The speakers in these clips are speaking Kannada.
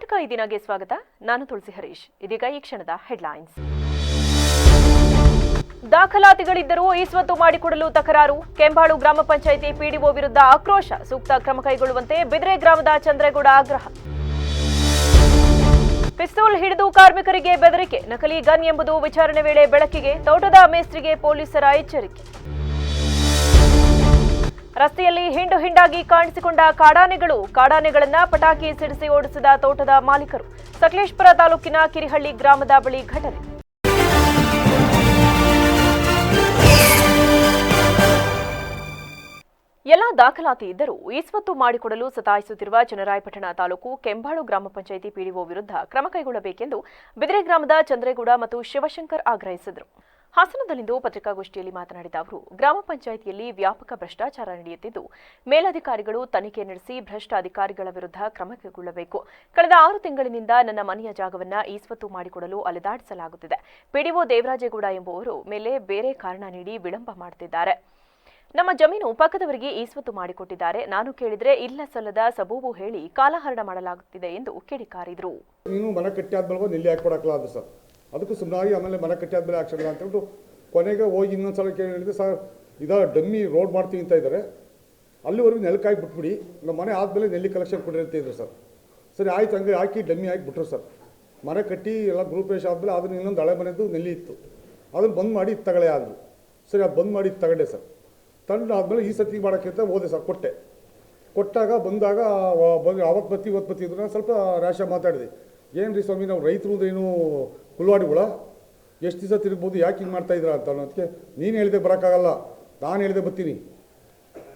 ಕರ್ನಾಟಕ ಈ ದಿನಗೆ ಸ್ವಾಗತ. ನಾನು ತುಳಸಿ ಹರೀಶ್. ಇದೀಗ ಈ ಕ್ಷಣದ ಹೆಡ್ಲೈನ್ಸ್. ದಾಖಲಾತಿಗಳಿದ್ದರೂ ಇಸ್ವತ್ತು ಮಾಡಿಕೊಡಲು ತಕರಾರು. ಕೆಂಬಾಳು ಗ್ರಾಮ ಪಂಚಾಯಿತಿ ಪಿಡಿಒ ವಿರುದ್ಧ ಆಕ್ರೋಶ. ಸೂಕ್ತ ಕ್ರಮ ಕೈಗೊಳ್ಳುವಂತೆ ಬಿದ್ರೆ ಗ್ರಾಮದ ಚಂದ್ರೇಗೌಡ ಆಗ್ರಹ. ಪಿಸ್ತೂಲ್ ಹಿಡಿದು ಕಾರ್ಮಿಕರಿಗೆ ಬೆದರಿಕೆ. ನಕಲಿ ಗನ್ ಎಂಬುದು ವಿಚಾರಣೆ ವೇಳೆ ಬೆಳಕಿಗೆ. ತೋಟದ ಮೇಸ್ತ್ರಿಗೆ ಪೊಲೀಸರ ಎಚ್ಚರಿಕೆ. ರಸ್ತೆಯಲ್ಲಿ ಹಿಂಡು ಹಿಂಡಾಗಿ ಕಾಣಿಸಿಕೊಂಡ ಕಾಡಾನೆಗಳು. ಕಾಡಾನೆಗಳನ್ನ ಪಟಾಕಿ ಸಿಡಿಸಿ ಓಡಿಸಿದ ತೋಟದ ಮಾಲೀಕರು. ಸಕಲೇಶಪುರ ತಾಲೂಕಿನ ಕಿರಿಹಳ್ಳಿ ಗ್ರಾಮದ ಬಳಿ ಘಟನೆ. ಎಲ್ಲ ದಾಖಲಾತಿ ಇದ್ದರೂ ಇಸ್ವತ್ತು ಮಾಡಿಕೊಡಲು ಸತಾಯಿಸುತ್ತಿರುವ ಚನ್ನರಾಯಪಟ್ಟಣ ತಾಲೂಕು ಕೆಂಬಾಳು ಗ್ರಾಮ ಪಂಚಾಯಿತಿ ಪಿಡಿಒ ವಿರುದ್ಧ ಕ್ರಮ ಕೈಗೊಳ್ಳಬೇಕೆಂದು ಬಿದ್ರೆ ಗ್ರಾಮದ ಚಂದ್ರೇಗೌಡ ಮತ್ತು ಶಿವಶಂಕರ್ ಆಗ್ರಹಿಸಿದರು. ಹಾಸನದಲ್ಲಿಂದು ಪತ್ರಿಕಾಗೋಷ್ಠಿಯಲ್ಲಿ ಮಾತನಾಡಿದ ಅವರು, ಗ್ರಾಮ ಪಂಚಾಯಿತಿಯಲ್ಲಿ ವ್ಯಾಪಕ ಭ್ರಷ್ಟಾಚಾರ ನಡೆಯುತ್ತಿದ್ದು, ಮೇಲಧಿಕಾರಿಗಳು ತನಿಖೆ ನಡೆಸಿ ಭ್ರಷ್ಟ ಅಧಿಕಾರಿಗಳ ವಿರುದ್ಧ ಕ್ರಮ ಕೈಗೊಳ್ಳಬೇಕು. ಕಳೆದ 6 ತಿಂಗಳಿನಿಂದ ನನ್ನ ಮನೆಯ ಜಾಗವನ್ನು ಇಸ್ವತ್ತು ಮಾಡಿಕೊಡಲು ಅಲೆದಾಡಿಸಲಾಗುತ್ತಿದೆ. ಪಿಡಿಒ ದೇವರಾಜೇಗೌಡ ಎಂಬುವರು ಮೇಲೆ ಬೇರೆ ಕಾರಣ ನೀಡಿ ವಿಳಂಬ ಮಾಡುತ್ತಿದ್ದಾರೆ. ನಮ್ಮ ಜಮೀನು ಪಕ್ಕದವರಿಗೆ ಇಸ್ವತ್ತು ಮಾಡಿಕೊಟ್ಟಿದ್ದಾರೆ. ನಾನು ಕೇಳಿದ್ರೆ ಇಲ್ಲ ಸಲ್ಲದ ಸಬೂಬು ಹೇಳಿ ಕಾಲಹರಣ ಮಾಡಲಾಗುತ್ತಿದೆ ಎಂದು ಕಿಡಿಕಾರಿದರು. ನೀನು ಮನೆ ಕಟ್ಟಿ ಆದ್ಮೇಲೆ ನೆಲ್ಲಿ ಹಾಕೊಡಕ್ಲ ಅದು ಸರ್, ಅದಕ್ಕೂ ಸುಮ್ಮನಾಗಿ ಆಮೇಲೆ ಮನೆ ಕಟ್ಟಿ ಆದ್ಮೇಲೆ ಹಾಕ್ಸಲ್ಲ ಅಂತ ಹೇಳ್ಬಿಟ್ಟು ಕೊನೆಗೆ ಹೋಗಿ ಇನ್ನೊಂದ್ಸಲ ಕೇಳಿದ್ರೆ ಸರ್ ಡಮ್ಮಿ ರೋಡ್ ಮಾಡ್ತೀವಿ ಅಂತ ಇದ್ದಾರೆ, ಅಲ್ಲಿವರೆಗೂ ನೆಲಕಾಯಿ ಬಿಟ್ಬಿಡಿ, ನಮ್ಮ ಮನೆ ಆದಮೇಲೆ ನೆಲ್ಲಿ ಕಲೆಕ್ಷನ್ ಕೊಡ್ರಿ ಅಂತ ಇದ್ರು ಸರ್. ಸರಿ ಆಯ್ತು, ಹಂಗೆ ಹಾಕಿ ಡಮ್ಮಿ ಹಾಕಿ ಬಿಟ್ರು ಸರ್. ಮನೆ ಕಟ್ಟಿ ಎಲ್ಲ ಗೃಹಪ್ರವೇಶ ಆದಮೇಲೆ ಅದನ್ನ ಇನ್ನೊಂದು ಹಳೆ ಮನೆದು ನೆಲ್ಲಿ ಇತ್ತು, ಅದನ್ನು ಬಂದ್ ಮಾಡಿ ತಗೊಳ್ಳೆ ಆದ್ರು. ಸರಿ ಅದು ಬಂದ್ ಮಾಡಿ ತಗೊಂಡೆ ಸರ್. ತಂದು ಆದಮೇಲೆ ಈ ಸತಿ ಮಾಡೋಕ್ಕಿಂತ ಹೋದೆ ಸರ್, ಕೊಟ್ಟಾಗ ಬಂದಾಗ ಅವತ್ತು ಬತ್ತಿ ಇವತ್ತು ಬತ್ತಿ ಇದ್ರೆ ಸ್ವಲ್ಪ ರ್ಯಾಶ ಮಾತಾಡಿದೆ. ಏನು ರೀ ಸ್ವಾಮಿ, ನಾವು ರೈತರು ಏನು ಕುಲ್ವಾಡಿಗಳ ಎಷ್ಟು ದಿವಸ ತಿರುಗ್ಬೋದು, ಯಾಕೆ ಹಿಂಗೆ ಮಾಡ್ತಾಯಿದ್ರ ಅಂತ ಅನ್ನೋದಕ್ಕೆ ನೀನು ಹೇಳಿದೆ ಬರೋಕ್ಕಾಗಲ್ಲ, ನಾನು ಹೇಳಿದೆ ಬರ್ತೀನಿ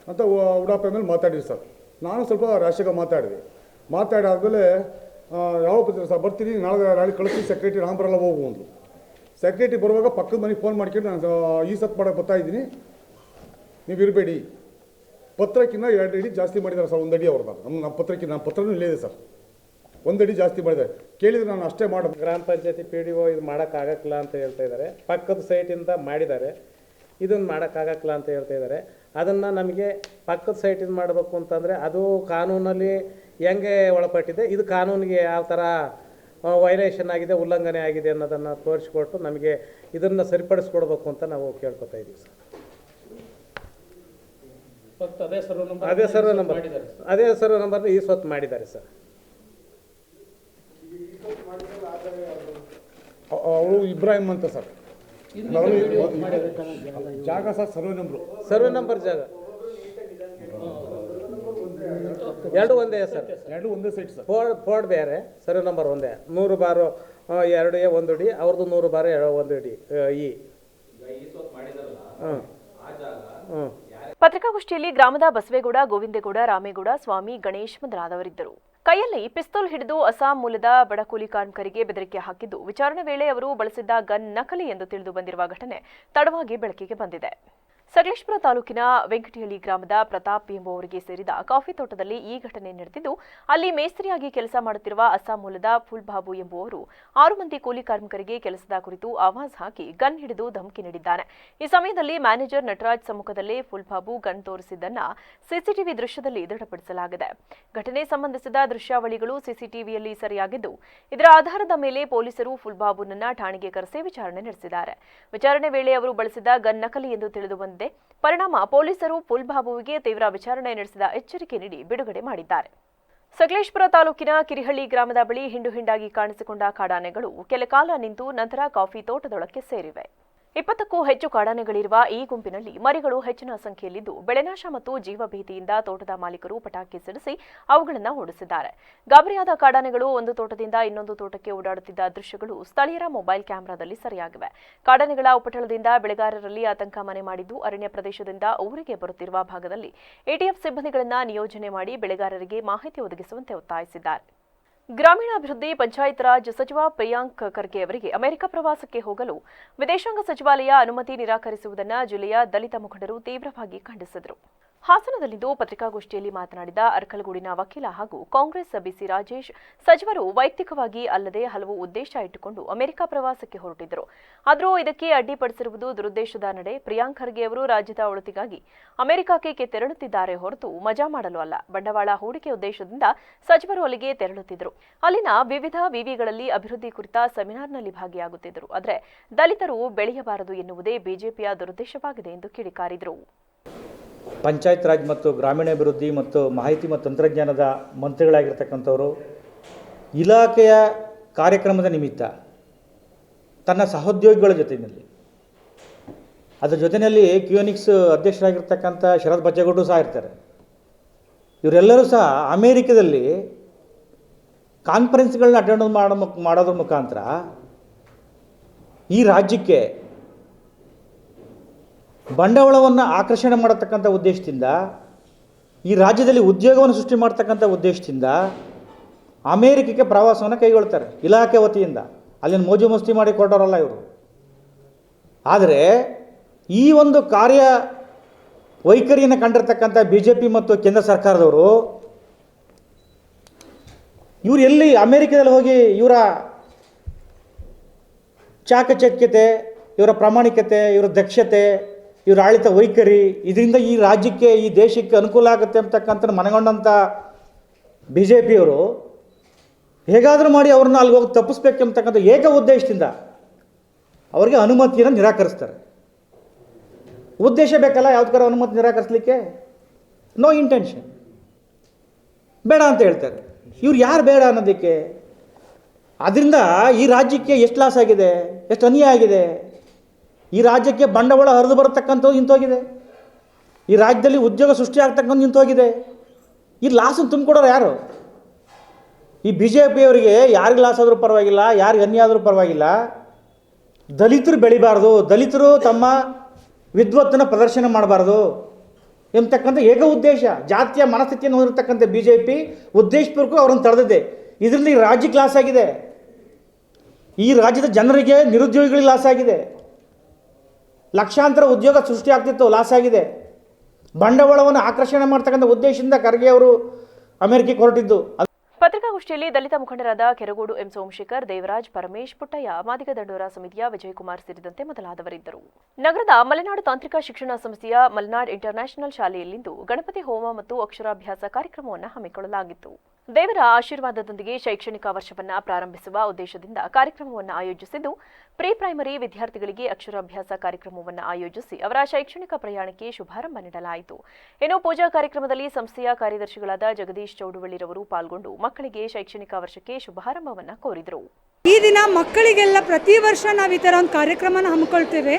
ಅಂತ ಉಡಾಪೆ ಮೇಲೆ ಮಾತಾಡಿರಿ ಸರ್. ನಾನು ಸ್ವಲ್ಪ ರ್ಯಾಶಾಗ ಮಾತಾಡಾದ್ಮೇಲೆ ಯಾವ ಬರ್ತೀರಿ ಸರ್, ಬರ್ತೀನಿ ನಾಳೆ ಕಳಿಸಿ ಸೆಕ್ರೆಟರಿ ನಾನು ಬರಲ್ಲ ಹೋಗು ಅಂದರು. ಸೆಕ್ರೆಟರಿ ಬರುವಾಗ ಪಕ್ಕದ ಮನೆಗೆ ಫೋನ್ ಮಾಡ್ಕೊಂಡು ನಾನು ಈ ಸತ್ ಮಾಡೋಕ್ಕೆ ಬರ್ತಾಯಿದ್ದೀನಿ, ನೀವು ಇರಬೇಡಿ. ಪತ್ರಕ್ಕಿಂತ 2 ಅಡಿ ಜಾಸ್ತಿ ಮಾಡಿದ್ದಾರೆ ಸರ್, 1 ಅಡಿ ಅವ್ರದ್ದು. ನಮ್ಮ ಪತ್ರನೂ ಇಲ್ಲೇ ಇದೆ ಸರ್, 1 ಅಡಿ ಜಾಸ್ತಿ ಮಾಡಿದ್ದಾರೆ. ಕೇಳಿದರೆ ನಾನು ಅಷ್ಟೇ ಮಾಡೋದು. ಗ್ರಾಮ ಪಂಚಾಯತಿ ಪಿಡಿಒ ಇದು ಮಾಡೋಕ್ಕಾಗಕ್ಕಿಲ್ಲ ಅಂತ ಹೇಳ್ತಾ ಇದ್ದಾರೆ. ಪಕ್ಕದ ಸೈಟಿಂದ ಮಾಡಿದ್ದಾರೆ, ಇದನ್ನು ಮಾಡೋಕ್ಕಾಗಕ್ಕಿಲ್ಲ ಅಂತ ಹೇಳ್ತಾ ಇದ್ದಾರೆ. ಅದನ್ನು ನಮಗೆ ಪಕ್ಕದ ಸೈಟಿಂದ ಮಾಡಬೇಕು ಅಂತಂದರೆ ಅದು ಕಾನೂನಲ್ಲಿ ಹೆಂಗೆ ಒಳಪಟ್ಟಿದೆ, ಇದು ಕಾನೂನಿಗೆ ಯಾವ ಥರ ವೈಲೇಷನ್ ಆಗಿದೆ, ಉಲ್ಲಂಘನೆ ಆಗಿದೆ ಅನ್ನೋದನ್ನು ತೋರಿಸ್ಕೊಟ್ಟು ನಮಗೆ ಇದನ್ನು ಸರಿಪಡಿಸ್ಕೊಡ್ಬೇಕು ಅಂತ ನಾವು ಕೇಳ್ಕೊತಾ ಇದ್ದೀವಿ ಸರ್. ಅದೇ ಸರ್ವೆ ನಂಬರ್ ಈ ಸ್ವತ್ತು ಮಾಡಿದ್ದಾರೆ ಸರ್. ಅವರು ಇಬ್ರಾಹಿಂ ಅಂತ ಸರ್, ಜಾಗ ಸರ್ ಸರ್ವೆ ನಂಬರ್ ಜಾಗ 2 ಒಂದೇ ಸರ್, 2 ಒಂದೇ ಸೈಟ್ ಸರ್. ಫೋರ್ಡ್ ಬೇರೆ, ಸರ್ವೆ ನಂಬರ್ ಒಂದೇ. 100 ಬಾರು 2 1 ಅಡಿ, ಅವ್ರದ್ದು 100 ಬಾರು 1 ಅಡಿ ಈ. ಪತ್ರಿಕಾಗೋಷ್ಠಿಯಲ್ಲಿ ಗ್ರಾಮದ ಬಸವೇಗೌಡ, ಗೋವಿಂದೇಗೌಡ, ರಾಮೇಗೌಡ, ಸ್ವಾಮಿ, ಗಣೇಶ್ ಮೊದಲಾದವರಿದ್ದರು. ಕೈಯಲ್ಲಿ ಪಿಸ್ತೂಲ್ ಹಿಡಿದು ಅಸ್ಸಾಂ ಮೂಲದ ಬಡ ಕೂಲಿ ಕಾರ್ಮಿಕರಿಗೆ ಬೆದರಿಕೆ ಹಾಕಿದ್ದು, ವಿಚಾರಣೆ ವೇಳೆ ಅವರು ಬಳಸಿದ್ದ ಗನ್ ನಕಲಿ ಎಂದು ತಿಳಿದು ಬಂದಿರುವ ಘಟನೆ ತಡವಾಗಿ ಬೆಳಕಿಗೆ ಬಂದಿದೆ. ಸಕಲೇಶಪುರ ತಾಲೂಕಿನ ವೆಂಕಟಹಳ್ಳಿ ಗ್ರಾಮದ ಪ್ರತಾಪ್ ಎಂಬುವರಿಗೆ ಸೇರಿದ ಕಾಫಿ ತೋಟದಲ್ಲಿ ಈ ಘಟನೆ ನಡೆದಿದ್ದು, ಅಲ್ಲಿ ಮೇಸ್ತ್ರಿಯಾಗಿ ಕೆಲಸ ಮಾಡುತ್ತಿರುವ ಅಸ್ಸಾಂ ಮೂಲದ ಫುಲ್ಬಾಬು ಎಂಬುವರು 6 ಮಂದಿ ಕೂಲಿ ಕಾರ್ಮಿಕರಿಗೆ ಕೆಲಸದ ಕುರಿತು ಆವಾಜ್ ಹಾಕಿ ಗನ್ ಹಿಡಿದು ಧಮಕಿ ನೀಡಿದ್ದಾನೆ. ಈ ಸಮಯದಲ್ಲಿ ಮ್ಯಾನೇಜರ್ ನಟರಾಜ್ ಸಮ್ಮುಖದಲ್ಲೇ ಫುಲ್ಬಾಬು ಗನ್ ತೋರಿಸಿದ್ದನ್ನ ಸಿಸಿಟಿವಿ ದೃಶ್ಯದಲ್ಲಿ ದೃಢಪಡಿಸಲಾಗಿದೆ. ಘಟನೆ ಸಂಬಂಧಿಸಿದ ದೃಶ್ಯಾವಳಿಗಳು ಸಿಸಿಟಿವಿಯಲ್ಲಿ ಸೆರೆಯಾಗಿದ್ದು, ಇದರ ಆಧಾರದ ಮೇಲೆ ಪೊಲೀಸರು ಫುಲ್ಬಾಬುನನ್ನ ಠಾಣೆಗೆ ಕರೆಸಿ ವಿಚಾರಣೆ ನಡೆಸಿದ್ದಾರೆ. ವಿಚಾರಣೆ ವೇಳೆ ಅವರು ಬಳಸಿದ ಗನ್ ನಕಲಿ ಎಂದು ತಿಳಿದು ಬಂದಿದೆ. ಪರಿಣಾಮ ಪೊಲೀಸರು ಫುಲ್ಬಾಬುವಿಗೆ ತೀವ್ರ ವಿಚಾರಣೆ ನಡೆಸಿದ ಎಚ್ಚರಿಕೆ ನೀಡಿ ಬಿಡುಗಡೆ ಮಾಡಿದ್ದಾರೆ. ಸಕಲೇಶಪುರ ತಾಲೂಕಿನ ಕಿರಿಹಳ್ಳಿ ಗ್ರಾಮದ ಬಳಿ ಹಿಂಡು ಹಿಂಡಾಗಿ ಕಾಣಿಸಿಕೊಂಡ ಕಾಡಾನೆಗಳು ಕೆಲ ಕಾಲ ನಿಂತು ನಂತರ ಕಾಫಿ ತೋಟದೊಳಕ್ಕೆ ಸೇರಿವೆ. 20ಕ್ಕೂ ಹೆಚ್ಚು ಕಾಡಾನೆಗಳಿರುವ ಈ ಗುಂಪಿನಲ್ಲಿ ಮರಿಗಳು ಹೆಚ್ಚಿನ ಸಂಖ್ಯೆಯಲ್ಲಿದ್ದು, ಬೆಳೆನಾಶ ಮತ್ತು ಜೀವ ಭೀತಿಯಿಂದ ತೋಟದ ಮಾಲೀಕರು ಪಟಾಕಿ ಸಿಡಿಸಿ ಅವುಗಳನ್ನು ಓಡಿಸಿದ್ದಾರೆ. ಗಾಬರಿಯಾದ ಕಾಡಾನೆಗಳು ಒಂದು ತೋಟದಿಂದ ಇನ್ನೊಂದು ತೋಟಕ್ಕೆ ಓಡಾಡುತ್ತಿದ್ದ ದೃಶ್ಯಗಳು ಸ್ಥಳೀಯರ ಮೊಬೈಲ್ ಕ್ಯಾಮೆರಾದಲ್ಲಿ ಸೆರೆಯಾಗಿವೆ. ಕಾಡಾನೆಗಳ ಉಪಟಳದಿಂದ ಬೆಳೆಗಾರರಲ್ಲಿ ಆತಂಕ ಮನೆ ಮಾಡಿದ್ದು, ಅರಣ್ಯ ಪ್ರದೇಶದಿಂದ ಊರಿಗೆ ಬರುತ್ತಿರುವ ಭಾಗದಲ್ಲಿ ಎಟಿಎಫ್ ಸಿಬ್ಬಂದಿಗಳನ್ನು ನಿಯೋಜನೆ ಮಾಡಿ ಬೆಳೆಗಾರರಿಗೆ ಮಾಹಿತಿ ಒದಗಿಸುವಂತೆ ಒತ್ತಾಯಿಸಿದ್ದಾರೆ. ಗ್ರಾಮೀಣಾಭಿವೃದ್ಧಿ ಪಂಚಾಯತ್ ರಾಜ್ ಸಚಿವ ಪ್ರಿಯಾಂಕ್ ಖರ್ಗೆ ಅವರಿಗೆ ಅಮೆರಿಕ ಪ್ರವಾಸಕ್ಕೆ ಹೋಗಲು ವಿದೇಶಾಂಗ ಸಚಿವಾಲಯ ಅನುಮತಿ ನಿರಾಕರಿಸುವುದನ್ನು ಜಿಲ್ಲೆಯ ದಲಿತ ಮುಖಂಡರು ತೀವ್ರವಾಗಿ ಖಂಡಿಸಿದರು. ಹಾಸನದಲ್ಲಿಂದು ಪತ್ರಿಕಾಗೋಷ್ಠಿಯಲ್ಲಿ ಮಾತನಾಡಿದ ಅರ್ಕಲಗೂಡಿನ ವಕೀಲ ಹಾಗೂ ಕಾಂಗ್ರೆಸ್ ಬಿಸಿ ರಾಜೇಶ್, ಸಚಿವರು ವೈಯಕ್ತಿಕವಾಗಿ ಅಲ್ಲದೆ ಹಲವು ಉದ್ದೇಶ ಇಟ್ಟುಕೊಂಡು ಅಮೆರಿಕ ಪ್ರವಾಸಕ್ಕೆ ಹೊರಟಿದ್ದರು. ಆದರೂ ಇದಕ್ಕೆ ಅಡ್ಡಿಪಡಿಸಿರುವುದು ದುರುದ್ದೇಶದ ನಡೆ. ಪ್ರಿಯಾಂಕ್ ಖರ್ಗೆ ಅವರು ರಾಜ್ಯದ ಒಳಿತಿಗಾಗಿ ಅಮೆರಿಕಕ್ಕೆ ತೆರಳುತ್ತಿದ್ದಾರೆ ಹೊರತು ಮಜಾ ಮಾಡಲು ಅಲ್ಲ. ಬಂಡವಾಳ ಹೂಡಿಕೆ ಉದ್ದೇಶದಿಂದ ಸಚಿವರು ಅಲ್ಲಿಗೆ ತೆರಳುತ್ತಿದ್ದರು. ಅಲ್ಲಿನ ವಿವಿಧ ವಿವಿಗಳಲ್ಲಿ ಅಭಿವೃದ್ಧಿ ಕುರಿತ ಸೆಮಿನಾರ್ನಲ್ಲಿ ಭಾಗಿಯಾಗುತ್ತಿದ್ದರು. ಆದರೆ ದಲಿತರು ಬೆಳೆಯಬಾರದು ಎನ್ನುವುದೇ ಬಿಜೆಪಿಯ ದುರುದ್ದೇಶವಾಗಿದೆ ಎಂದು ಕಿಡಿಕಾರಿದರು. ಪಂಚಾಯತ್ ರಾಜ್ ಮತ್ತು ಗ್ರಾಮೀಣಾಭಿವೃದ್ಧಿ ಮತ್ತು ಮಾಹಿತಿ ಮತ್ತು ತಂತ್ರಜ್ಞಾನದ ಮಂತ್ರಿಗಳಾಗಿರ್ತಕ್ಕಂಥವರು ಇಲಾಖೆಯ ಕಾರ್ಯಕ್ರಮದ ನಿಮಿತ್ತ ತನ್ನ ಸಹೋದ್ಯೋಗಿಗಳ ಜೊತೆಯಲ್ಲಿ ಅದರ ಜೊತೆಯಲ್ಲಿ ಕ್ಯೂನಿಕ್ಸ್ ಅಧ್ಯಕ್ಷರಾಗಿರ್ತಕ್ಕಂಥ ಶರತ್ ಬಚ್ಚೇಗೌಡರು ಸಹ ಇರ್ತಾರೆ. ಇವರೆಲ್ಲರೂ ಸಹ ಅಮೇರಿಕದಲ್ಲಿ ಕಾನ್ಫರೆನ್ಸ್ಗಳನ್ನ ಅಟೆಂಡ್ ಮಾಡೋದ್ರ ಮುಖಾಂತರ ಈ ರಾಜ್ಯಕ್ಕೆ ಬಂಡವಾಳವನ್ನು ಆಕರ್ಷಣೆ ಮಾಡತಕ್ಕಂಥ ಉದ್ದೇಶದಿಂದ, ಈ ರಾಜ್ಯದಲ್ಲಿ ಉದ್ಯೋಗವನ್ನು ಸೃಷ್ಟಿ ಮಾಡ್ತಕ್ಕಂಥ ಉದ್ದೇಶದಿಂದ ಅಮೇರಿಕಕ್ಕೆ ಪ್ರವಾಸವನ್ನು ಕೈಗೊಳ್ತಾರೆ ಇಲಾಖೆ ವತಿಯಿಂದ. ಅಲ್ಲಿನ ಮೋಜು ಮಸ್ತಿ ಮಾಡಿ ಕೊಟ್ಟವರಲ್ಲ ಇವರು. ಆದರೆ ಈ ಒಂದು ಕಾರ್ಯ ವೈಖರಿಯನ್ನು ಕಂಡಿರ್ತಕ್ಕಂಥ BJP ಮತ್ತು ಕೇಂದ್ರ ಸರ್ಕಾರದವರು ಇವರು ಎಲ್ಲಿ ಅಮೇರಿಕದಲ್ಲಿ ಹೋಗಿ ಇವರ ಚಾಕಚಕ್ಯತೆ, ಇವರ ಪ್ರಾಮಾಣಿಕತೆ, ಇವರ ದಕ್ಷತೆ, ಇವರ ಆಡಳಿತ ವೈಖರಿ, ಇದರಿಂದ ಈ ರಾಜ್ಯಕ್ಕೆ, ಈ ದೇಶಕ್ಕೆ ಅನುಕೂಲ ಆಗುತ್ತೆ ಅಂತಕ್ಕಂಥ ಮನಗೊಂಡಂಥ BJPಯವರು ಹೇಗಾದರೂ ಮಾಡಿ ಅವ್ರನ್ನ ಅಲ್ಲಿ ಹೋಗಿ ತಪ್ಪಿಸ್ಬೇಕೆಂಬತಕ್ಕಂಥ ಏಕ ಉದ್ದೇಶದಿಂದ ಅವರಿಗೆ ಅನುಮತಿಯನ್ನು ನಿರಾಕರಿಸ್ತಾರೆ. ಉದ್ದೇಶ ಬೇಕಲ್ಲ ಯಾವುದಕ್ಕಾರ ಅನುಮತಿ ನಿರಾಕರಿಸಲಿಕ್ಕೆ? ನೋ ಇಂಟೆನ್ಷನ್, ಬೇಡ ಅಂತ ಹೇಳ್ತಾರೆ. ಇವ್ರು ಯಾರು ಬೇಡ ಅನ್ನೋದಕ್ಕೆ? ಅದರಿಂದ ಈ ರಾಜ್ಯಕ್ಕೆ ಎಷ್ಟು ಲಾಸ್ ಆಗಿದೆ, ಎಷ್ಟು ಅನ್ಯಾಯ ಆಗಿದೆ. ಈ ರಾಜ್ಯಕ್ಕೆ ಬಂಡವಾಳ ಹರಿದು ಬರತಕ್ಕಂಥದ್ದು ನಿಂತೋಗಿದೆ. ಈ ರಾಜ್ಯದಲ್ಲಿ ಉದ್ಯೋಗ ಸೃಷ್ಟಿ ಆಗ್ತಕ್ಕಂಥ ನಿಂತೋಗಿದೆ. ಈ ಲಾಸನ್ನು ತುಂಬಿಕೊಡೋರು ಯಾರು? ಈ BJPಯವರಿಗೆ ಯಾರಿಗೆ ಲಾಸ್ ಆದರೂ ಪರವಾಗಿಲ್ಲ, ಯಾರಿಗೆ ಅನ್ಯಾಯ ಆದರೂ ಪರವಾಗಿಲ್ಲ, ದಲಿತರು ಬೆಳಿಬಾರ್ದು, ದಲಿತರು ತಮ್ಮ ವಿದ್ವತ್ತನ್ನು ಪ್ರದರ್ಶನ ಮಾಡಬಾರ್ದು ಎಂಬತಕ್ಕಂಥ ಏಕ ಉದ್ದೇಶ, ಜಾತಿಯ ಮನಸ್ಥಿತಿಯನ್ನು ಹೊಂದಿರತಕ್ಕಂಥ BJP ಉದ್ದೇಶಪೂರ್ವಕ ಅವರನ್ನು ತಡೆದಿದೆ. ಇದರಿಂದ ಈ ರಾಜ್ಯಕ್ಕೆ ಲಾಸ್ ಆಗಿದೆ. ಈ ರಾಜ್ಯದ ಜನರಿಗೆ, ನಿರುದ್ಯೋಗಿಗಳಿಗೆ ಲಾಸ್ ಆಗಿದೆ. ಲಕ್ಷಾಂತರ ಉದ್ಯೋಗ ಸೃಷ್ಟಿ ಆಗ್ತಿತ್ತು, ಲಾಸ್ ಆಗಿದೆ. ಬಂಡವಾಳವನ್ನು ಆಕರ್ಷಣೆ ಮಾಡ್ತಕ್ಕಂಥ ಉದ್ದೇಶದಿಂದ ಖರ್ಗೆ ಅವರು ಅಮೆರಿಕಕ್ಕೆ ಹೊರಟಿದ್ದು. ಪತ್ರಿಕಾಗೋಷ್ಠಿಯಲ್ಲಿ ದಲಿತ ಮುಖಂಡರಾದ ಕೆರಗೋಡು ಎಂ ಸೋಮಶೇಖರ್, ದೇವರಾಜ್, ಪರಮೇಶ್, ಪುಟ್ಟಯ್ಯ, ಮಾದಿಗ ದಂಡೋರ ಸಮಿತಿಯ ವಿಜಯಕುಮಾರ್ ಸೇರಿದಂತೆ ಮೊದಲಾದವರಿದ್ದರು. ನಗರದ ಮಲೆನಾಡು ತಾಂತ್ರಿಕ ಶಿಕ್ಷಣ ಸಂಸ್ಥೆಯ ಮಲೆನಾಡ್ ಇಂಟರ್ನ್ಯಾಷನಲ್ ಶಾಲೆಯಲ್ಲಿಂದು ಗಣಪತಿ ಹೋಮ ಮತ್ತು ಅಕ್ಷರಾಭ್ಯಾಸ ಕಾರ್ಯಕ್ರಮವನ್ನು ಹಮ್ಮಿಕೊಳ್ಳಲಾಗಿತ್ತು. ದೇವರ ಆಶೀರ್ವಾದದೊಂದಿಗೆ ಶೈಕ್ಷಣಿಕ ವರ್ಷವನ್ನು ಪ್ರಾರಂಭಿಸುವ ಉದ್ದೇಶದಿಂದ ಕಾರ್ಯಕ್ರಮವನ್ನು ಆಯೋಜಿಸಿದ್ದು, ಪ್ರೀ ಪ್ರೈಮರಿ ವಿದ್ಯಾರ್ಥಿಗಳಿಗೆ ಅಕ್ಷರಾಭ್ಯಾಸ ಕಾರ್ಯಕ್ರಮವನ್ನು ಆಯೋಜಿಸಿ ಅವರ ಶೈಕ್ಷಣಿಕ ಪ್ರಯಾಣಕ್ಕೆ ಶುಭಾರಂಭ ನೀಡಲಾಯಿತು. ಇನ್ನು ಪೂಜಾ ಕಾರ್ಯಕ್ರಮದಲ್ಲಿ ಸಂಸ್ಥೆಯ ಕಾರ್ಯದರ್ಶಿಗಳಾದ ಜಗದೀಶ್ ಚೌಡುವಳ್ಳಿರವರು ಪಾಲ್ಗೊಂಡು ಮಕ್ಕಳಿಗೆ ಶೈಕ್ಷಣಿಕ ವರ್ಷಕ್ಕೆ ಶುಭಾರಂಭವನ್ನು ಕೋರಿದರು. ಈ ದಿನ ಮಕ್ಕಳಿಗೆಲ್ಲ ಪ್ರತಿ ವರ್ಷ ನಾವು ಈ ಥರ ಒಂದು ಕಾರ್ಯಕ್ರಮನ ಹಮ್ಮಿಕೊಳ್ತೇವೆ.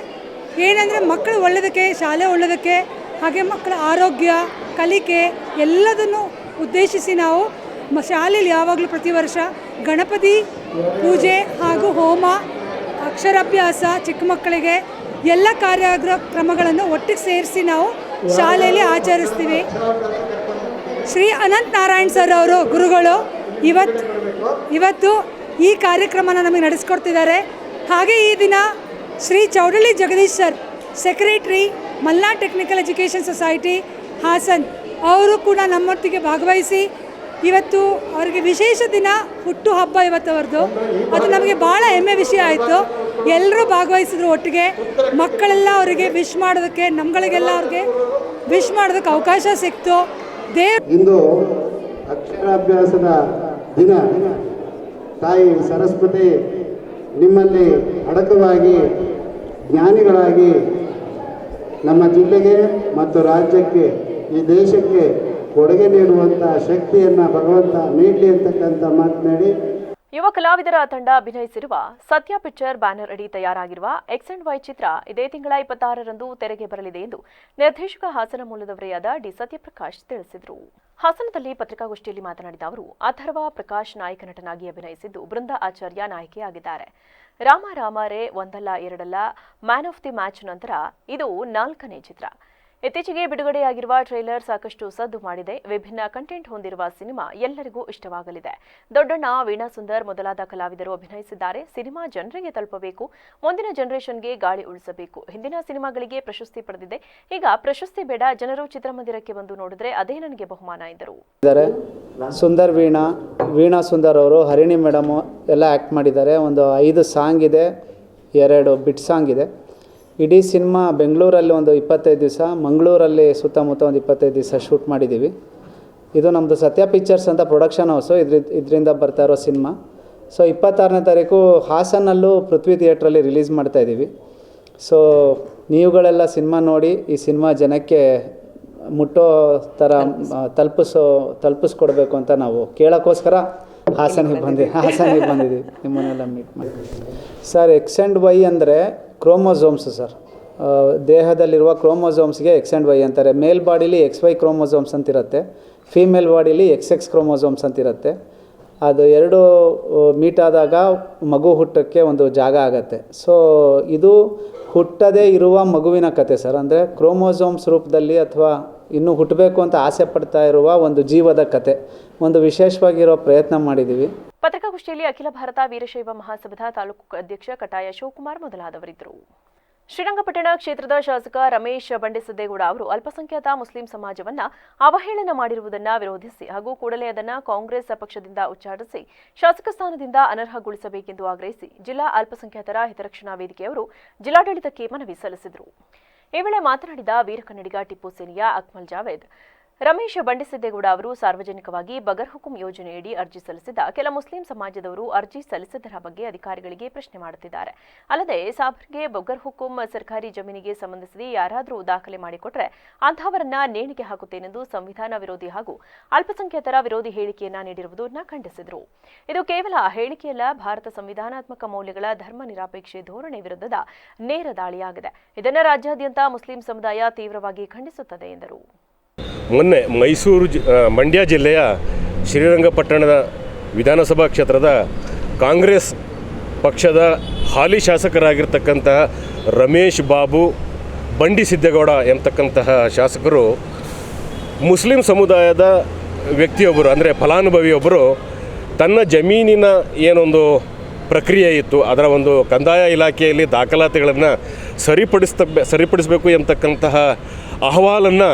ಏನಂದರೆ ಮಕ್ಕಳು ಒಳ್ಳೆಯದಕ್ಕೆ, ಶಾಲೆ ಒಳ್ಳೆಯದಕ್ಕೆ, ಹಾಗೆ ಮಕ್ಕಳ ಆರೋಗ್ಯ, ಕಲಿಕೆ ಎಲ್ಲದನ್ನು ಉದ್ದೇಶಿಸಿ ನಾವು ಶಾಲೆಯಲ್ಲಿ ಯಾವಾಗಲೂ ಪ್ರತಿ ವರ್ಷ ಗಣಪತಿ ಪೂಜೆ ಹಾಗೂ ಹೋಮ, ಅಕ್ಷರಾಭ್ಯಾಸ, ಚಿಕ್ಕ ಮಕ್ಕಳಿಗೆ ಎಲ್ಲ ಕಾರ್ಯಕ್ರಮಗಳನ್ನು ಒಟ್ಟಿಗೆ ಸೇರಿಸಿ ನಾವು ಶಾಲೆಯಲ್ಲಿ ಆಚರಿಸ್ತೀವಿ. ಶ್ರೀ ಅನಂತ್ ನಾರಾಯಣ್ ಸರ್ ಅವರು ಗುರುಗಳು ಇವತ್ತು ಈ ಕಾರ್ಯಕ್ರಮನ ನಮಗೆ ನಡೆಸ್ಕೊಡ್ತಿದ್ದಾರೆ. ಹಾಗೆ ಈ ದಿನ Shri Chowdahalli Jagadish sir, secretary, Malnad technical education society Hassan, ಅವರು ಕೂಡ ನಮ್ಮೊಟ್ಟಿಗೆ ಭಾಗವಹಿಸಿ ಇವತ್ತು ಅವರಿಗೆ ವಿಶೇಷ ದಿನ, ಹುಟ್ಟು ಹಬ್ಬ ಇವತ್ತು ಅವ್ರದ್ದು. ಅದು ನಮಗೆ ಭಾಳ ಹೆಮ್ಮೆ ವಿಷಯ ಆಯಿತು. ಎಲ್ಲರೂ ಭಾಗವಹಿಸಿದ್ರು ಒಟ್ಟಿಗೆ. ಮಕ್ಕಳೆಲ್ಲ ಅವರಿಗೆ ವಿಶ್ ಮಾಡೋದಕ್ಕೆ, ನಮ್ಮಗಳಿಗೆಲ್ಲ ಅವ್ರಿಗೆ ವಿಶ್ ಮಾಡೋದಕ್ಕೆ ಅವಕಾಶ ಸಿಕ್ತು. ಇಂದು ಅಕ್ಷರಾಭ್ಯಾಸದ ದಿನ. ತಾಯಿ ಸರಸ್ವತಿ ನಿಮ್ಮಲ್ಲಿ ಅಡಕವಾಗಿ ಜ್ಞಾನಿಗಳಾಗಿ ನಮ್ಮ ಜಿಲ್ಲೆಗೆ ಮತ್ತು ರಾಜ್ಯಕ್ಕೆ, ಈ ದೇಶಕ್ಕೆ ಕೊಡುಗೆ ನೀಡುವಂಥ ಶಕ್ತಿಯನ್ನು ಭಗವಂತ ನೀಡಲಿ ಅಂತಕ್ಕಂಥ ಮಾತನಾಡಿ, ಯುವ ಕಲಾವಿದರ ತಂಡ ಅಭಿನಯಿಸಿರುವ ಸತ್ಯ ಪಿಕ್ಚರ್ ಬ್ಯಾನರ್ ಅಡಿ ತಯಾರಾಗಿರುವ ಎಕ್ಸ್ ಅಂಡ್ ವೈ ಚಿತ್ರ ಇದೇ ತಿಂಗಳ 26ರಂದು ತೆರೆಗೆ ಬರಲಿದೆ ಎಂದು ನಿರ್ದೇಶಕ ಹಾಸನ ಮೂಲದವರೇ ಆದ ಡಿ ಸತ್ಯಪ್ರಕಾಶ್ ತಿಳಿಸಿದರು. ಹಾಸನದಲ್ಲಿ ಪತ್ರಿಕಾಗೋಷ್ಠಿಯಲ್ಲಿ ಮಾತನಾಡಿದ ಅವರು, ಅಥರ್ವ ಪ್ರಕಾಶ್ ನಾಯಕ ನಟನಾಗಿ ಅಭಿನಯಿಸಿದ್ದು, ಬೃಂದಾ ಆಚಾರ್ಯ ನಾಯಕಿಯಾಗಿದ್ದಾರೆ. ರಾಮ ರೇ ಒಂದಲ್ಲ ಎರಡಲ್ಲ, ಮ್ಯಾನ್ ಆಫ್ ದಿ ಮ್ಯಾಚ್ ನಂತರ ಇದು 4ನೇ ಚಿತ್ರ. ಇತ್ತೀಚೆಗೆ ಬಿಡುಗಡೆಯಾಗಿರುವ ಟ್ರೈಲರ್ ಸಾಕಷ್ಟು ಸದ್ದು ಮಾಡಿದೆ. ವಿಭಿನ್ನ ಕಂಟೆಂಟ್ ಹೊಂದಿರುವ ಸಿನಿಮಾ ಎಲ್ಲರಿಗೂ ಇಷ್ಟವಾಗಲಿದೆ. ದೊಡ್ಡಣ್ಣ, ವೀಣಾ ಸುಂದರ್ ಮೊದಲಾದ ಕಲಾವಿದರು ಅಭಿನಯಿಸಿದ್ದಾರೆ. ಸಿನಿಮಾ ಜನರಿಗೆ ತಲುಪಬೇಕು, ಮುಂದಿನ ಜನರೇಷನ್ಗೆ ಗಾಳಿ ಉಳಿಸಬೇಕು. ಹಿಂದಿನ ಸಿನಿಮಾಗಳಿಗೆ ಪ್ರಶಸ್ತಿ ಪಡೆದಿದೆ. ಈಗ ಪ್ರಶಸ್ತಿ ಬೇಡ, ಜನರು ಚಿತ್ರಮಂದಿರಕ್ಕೆ ಬಂದು ನೋಡಿದ್ರೆ ಅದೇ ನನಗೆ ಬಹುಮಾನ ಎಂದರು. ಸುಂದರ್ ವೀಣಾ ಸುಂದರ್ ಅವರು, ಹರಿಣಿ ಮೇಡಮು ಎಲ್ಲ ಆ್ಯಕ್ಟ್ ಮಾಡಿದ್ದಾರೆ. ಒಂದು 5 ಸಾಂಗ್ ಇದೆ, 2 ಬಿಟ್ ಸಾಂಗ್ ಇದೆ. ಇಡೀ ಸಿನಿಮಾ ಬೆಂಗಳೂರಲ್ಲಿ ಒಂದು 25 ದಿವಸ, ಮಂಗಳೂರಲ್ಲಿ ಸುತ್ತಮುತ್ತ ಒಂದು 25 ದಿವಸ ಶೂಟ್ ಮಾಡಿದ್ದೀವಿ. ಇದು ನಮ್ಮದು ಸತ್ಯ ಪಿಕ್ಚರ್ಸ್ ಅಂತ ಪ್ರೊಡಕ್ಷನ್ ಹೌಸು, ಇದರಿಂದ ಬರ್ತಾ ಇರೋ ಸಿನಿಮಾ. ಸೊ 26ನೇ ತಾರೀಕು ಹಾಸನಲ್ಲೂ ಪೃಥ್ವಿ ಥಿಯೇಟ್ರಲ್ಲಿ ರಿಲೀಸ್ ಮಾಡ್ತಾಯಿದ್ದೀವಿ. ಸೊ ನೀವುಗಳೆಲ್ಲ ಸಿನಿಮಾ ನೋಡಿ ಈ ಸಿನಿಮಾ ಜನಕ್ಕೆ ಮುಟ್ಟೋ ಥರ ತಲುಪಿಸ್ಕೊಡ್ಬೇಕು ಅಂತ ನಾವು ಕೇಳೋಕ್ಕೋಸ್ಕರ ಹಾಸನಿಗೆ ಬಂದಿದ್ದೀವಿ. ನಿಮ್ಮನ್ನೆಲ್ಲ ಮೀಟ್ ಮಾಡಿ. ಸರ್, ಎಕ್ಸ್ ಆ್ಯಂಡ್ ವೈ ಅಂದರೆ chromosomes sir. ದೇಹದಲ್ಲಿರುವ ಕ್ರೋಮೋಸೋಮ್ಸ್ಗೆ X and Y ಅಂತಾರೆ. ಮೇಲ್ ಬಾಡಿಲಿ XY ಕ್ರೋಮೋಸೋಮ್ಸ್ ಅಂತಿರುತ್ತೆ, ಫೀಮೇಲ್ ಬಾಡಿಲಿ XX ಕ್ರೋಮೋಸೋಮ್ಸ್ ಅಂತಿರುತ್ತೆ. ಅದು 2 ಮೀಟ್ ಆದಾಗ ಮಗು ಹುಟ್ಟೋಕ್ಕೆ ಒಂದು ಜಾಗ ಆಗುತ್ತೆ. ಸೊ ಇದು ಹುಟ್ಟದೇ ಇರುವ ಮಗುವಿನ ಕತೆ ಸರ್. ಅಂದರೆ ಕ್ರೋಮೋಸೋಮ್ಸ್ ರೂಪದಲ್ಲಿ ಅಥವಾ ಇನ್ನೂ ಹುಟ್ಟಬೇಕು ಅಂತ ಆಸೆ ಪಡ್ತಾ ಇರುವ ಒಂದು ಜೀವದ ಕತೆ. ಒಂದು ವಿಶೇಷವಾಗಿರೋ ಪ್ರಯತ್ನ ಮಾಡಿದ್ದೀವಿ. ಪತ್ರಿಕಾಗೋಷ್ಠಿಯಲ್ಲಿ ಅಖಿಲ ಭಾರತ ವೀರಶೈವ ಮಹಾಸಭಾದ ತಾಲೂಕು ಅಧ್ಯಕ್ಷ ಕಟಾಯ ಶಿವಕುಮಾರ್ ಮೊದಲಾದವರಿದ್ದರು. ಶ್ರೀರಂಗಪಟ್ಟಣ ಕ್ಷೇತ್ರದ ಶಾಸಕ ರಮೇಶ್ ಬಂಡೆಸಿದ್ದೇಗೌಡ ಅವರು ಅಲ್ಪಸಂಖ್ಯಾತ ಮುಸ್ಲಿಂ ಸಮಾಜವನ್ನ ಅವಹೇಳನ ಮಾಡಿರುವುದನ್ನು ವಿರೋಧಿಸಿ ಹಾಗೂ ಕೂಡಲೇ ಅದನ್ನು ಕಾಂಗ್ರೆಸ್ ಪಕ್ಷದಿಂದ ಉಚ್ಚಾಟಿಸಿ ಶಾಸಕ ಸ್ಥಾನದಿಂದ ಅನರ್ಹಗೊಳಿಸಬೇಕೆಂದು ಆಗ್ರಹಿಸಿ ಜಿಲ್ಲಾ ಅಲ್ಪಸಂಖ್ಯಾತರ ಹಿತರಕ್ಷಣಾ ವೇದಿಕೆಯವರು ಜಿಲ್ಲಾಡಳಿತಕ್ಕೆ ಮನವಿ ಸಲ್ಲಿಸಿದರು. ಈ ವೇಳೆ ಮಾತನಾಡಿದ ವೀರ ಕನ್ನಡಿಗ ಟಿಪ್ಪು ಸೇನೆಯ ಅಕ್ಮಲ್ ಜಾವೇದ್, ರಮೇಶ್ ಬಂಡೆಸಿದ್ದೇಗೌಡ ಅವರು ಸಾರ್ವಜನಿಕವಾಗಿ ಬಗರ್ ಹುಕುಂ ಯೋಜನೆಯಡಿ ಅರ್ಜಿ ಸಲ್ಲಿಸಿದ ಕೆಲ ಮುಸ್ಲಿಂ ಸಮಾಜದವರು ಅರ್ಜಿ ಸಲ್ಲಿಸಿದ್ದರ ಬಗ್ಗೆ ಅಧಿಕಾರಿಗಳಿಗೆ ಪ್ರಶ್ನೆ ಮಾಡುತ್ತಿದ್ದಾರೆ. ಅಲ್ಲದೆ ಸಾಬರ್ಗೆ ಬಗರ್ ಹುಕುಂ ಸರ್ಕಾರಿ ಜಮೀನಿಗೆ ಸಂಬಂಧಿಸಿ ಯಾರಾದರೂ ದಾಖಲೆ ಮಾಡಿಕೊಟ್ರೆ ಅಂತಹವರನ್ನ ನೇಣಿಗೆ ಹಾಕುತ್ತೇನೆಂದು ಸಂವಿಧಾನ ವಿರೋಧಿ ಹಾಗೂ ಅಲ್ಪಸಂಖ್ಯಾತರ ವಿರೋಧಿ ಹೇಳಿಕೆಯನ್ನ ನೀಡಿರುವುದನ್ನು ಖಂಡಿಸಿದರು. ಇದು ಕೇವಲ ಹೇಳಿಕೆಯಲ್ಲ, ಭಾರತ ಸಂವಿಧಾನಾತ್ಮಕ ಮೌಲ್ಯಗಳ ಧರ್ಮ ನಿರಾಪೇಕ್ಷೆ ಧೋರಣೆ ವಿರುದ್ಧದ ನೇರ ದಾಳಿಯಾಗಿದೆ. ಇದನ್ನು ರಾಜ್ಯಾದ್ಯಂತ ಮುಸ್ಲಿಂ ಸಮುದಾಯ ತೀವ್ರವಾಗಿ ಖಂಡಿಸುತ್ತದೆ ಎಂದರು. ಮೊನ್ನೆ ಮಂಡ್ಯ ಜಿಲ್ಲೆಯ ಶ್ರೀರಂಗಪಟ್ಟಣದ ವಿಧಾನಸಭಾ ಕ್ಷೇತ್ರದ ಕಾಂಗ್ರೆಸ್ ಪಕ್ಷದ ಹಾಲಿ ಶಾಸಕರಾಗಿರ್ತಕ್ಕಂತಹ ರಮೇಶ್ ಬಾಬು ಬಂಡಿಸಿದ್ದೇಗೌಡ ಎಂಬತಕ್ಕಂತಹ ಶಾಸಕರು ಮುಸ್ಲಿಂ ಸಮುದಾಯದ ವ್ಯಕ್ತಿಯೊಬ್ಬರು, ಅಂದರೆ ಫಲಾನುಭವಿಯೊಬ್ಬರು ತನ್ನ ಜಮೀನಿನ ಏನೊಂದು ಪ್ರಕ್ರಿಯೆ ಇತ್ತು, ಅದರ ಒಂದು ಕಂದಾಯ ಇಲಾಖೆಯಲ್ಲಿ ದಾಖಲಾತಿಗಳನ್ನು ಸರಿಪಡಿಸಬೇಕು ಎಂಬತಕ್ಕಂತಹ ಅಹವಾಲನ್ನು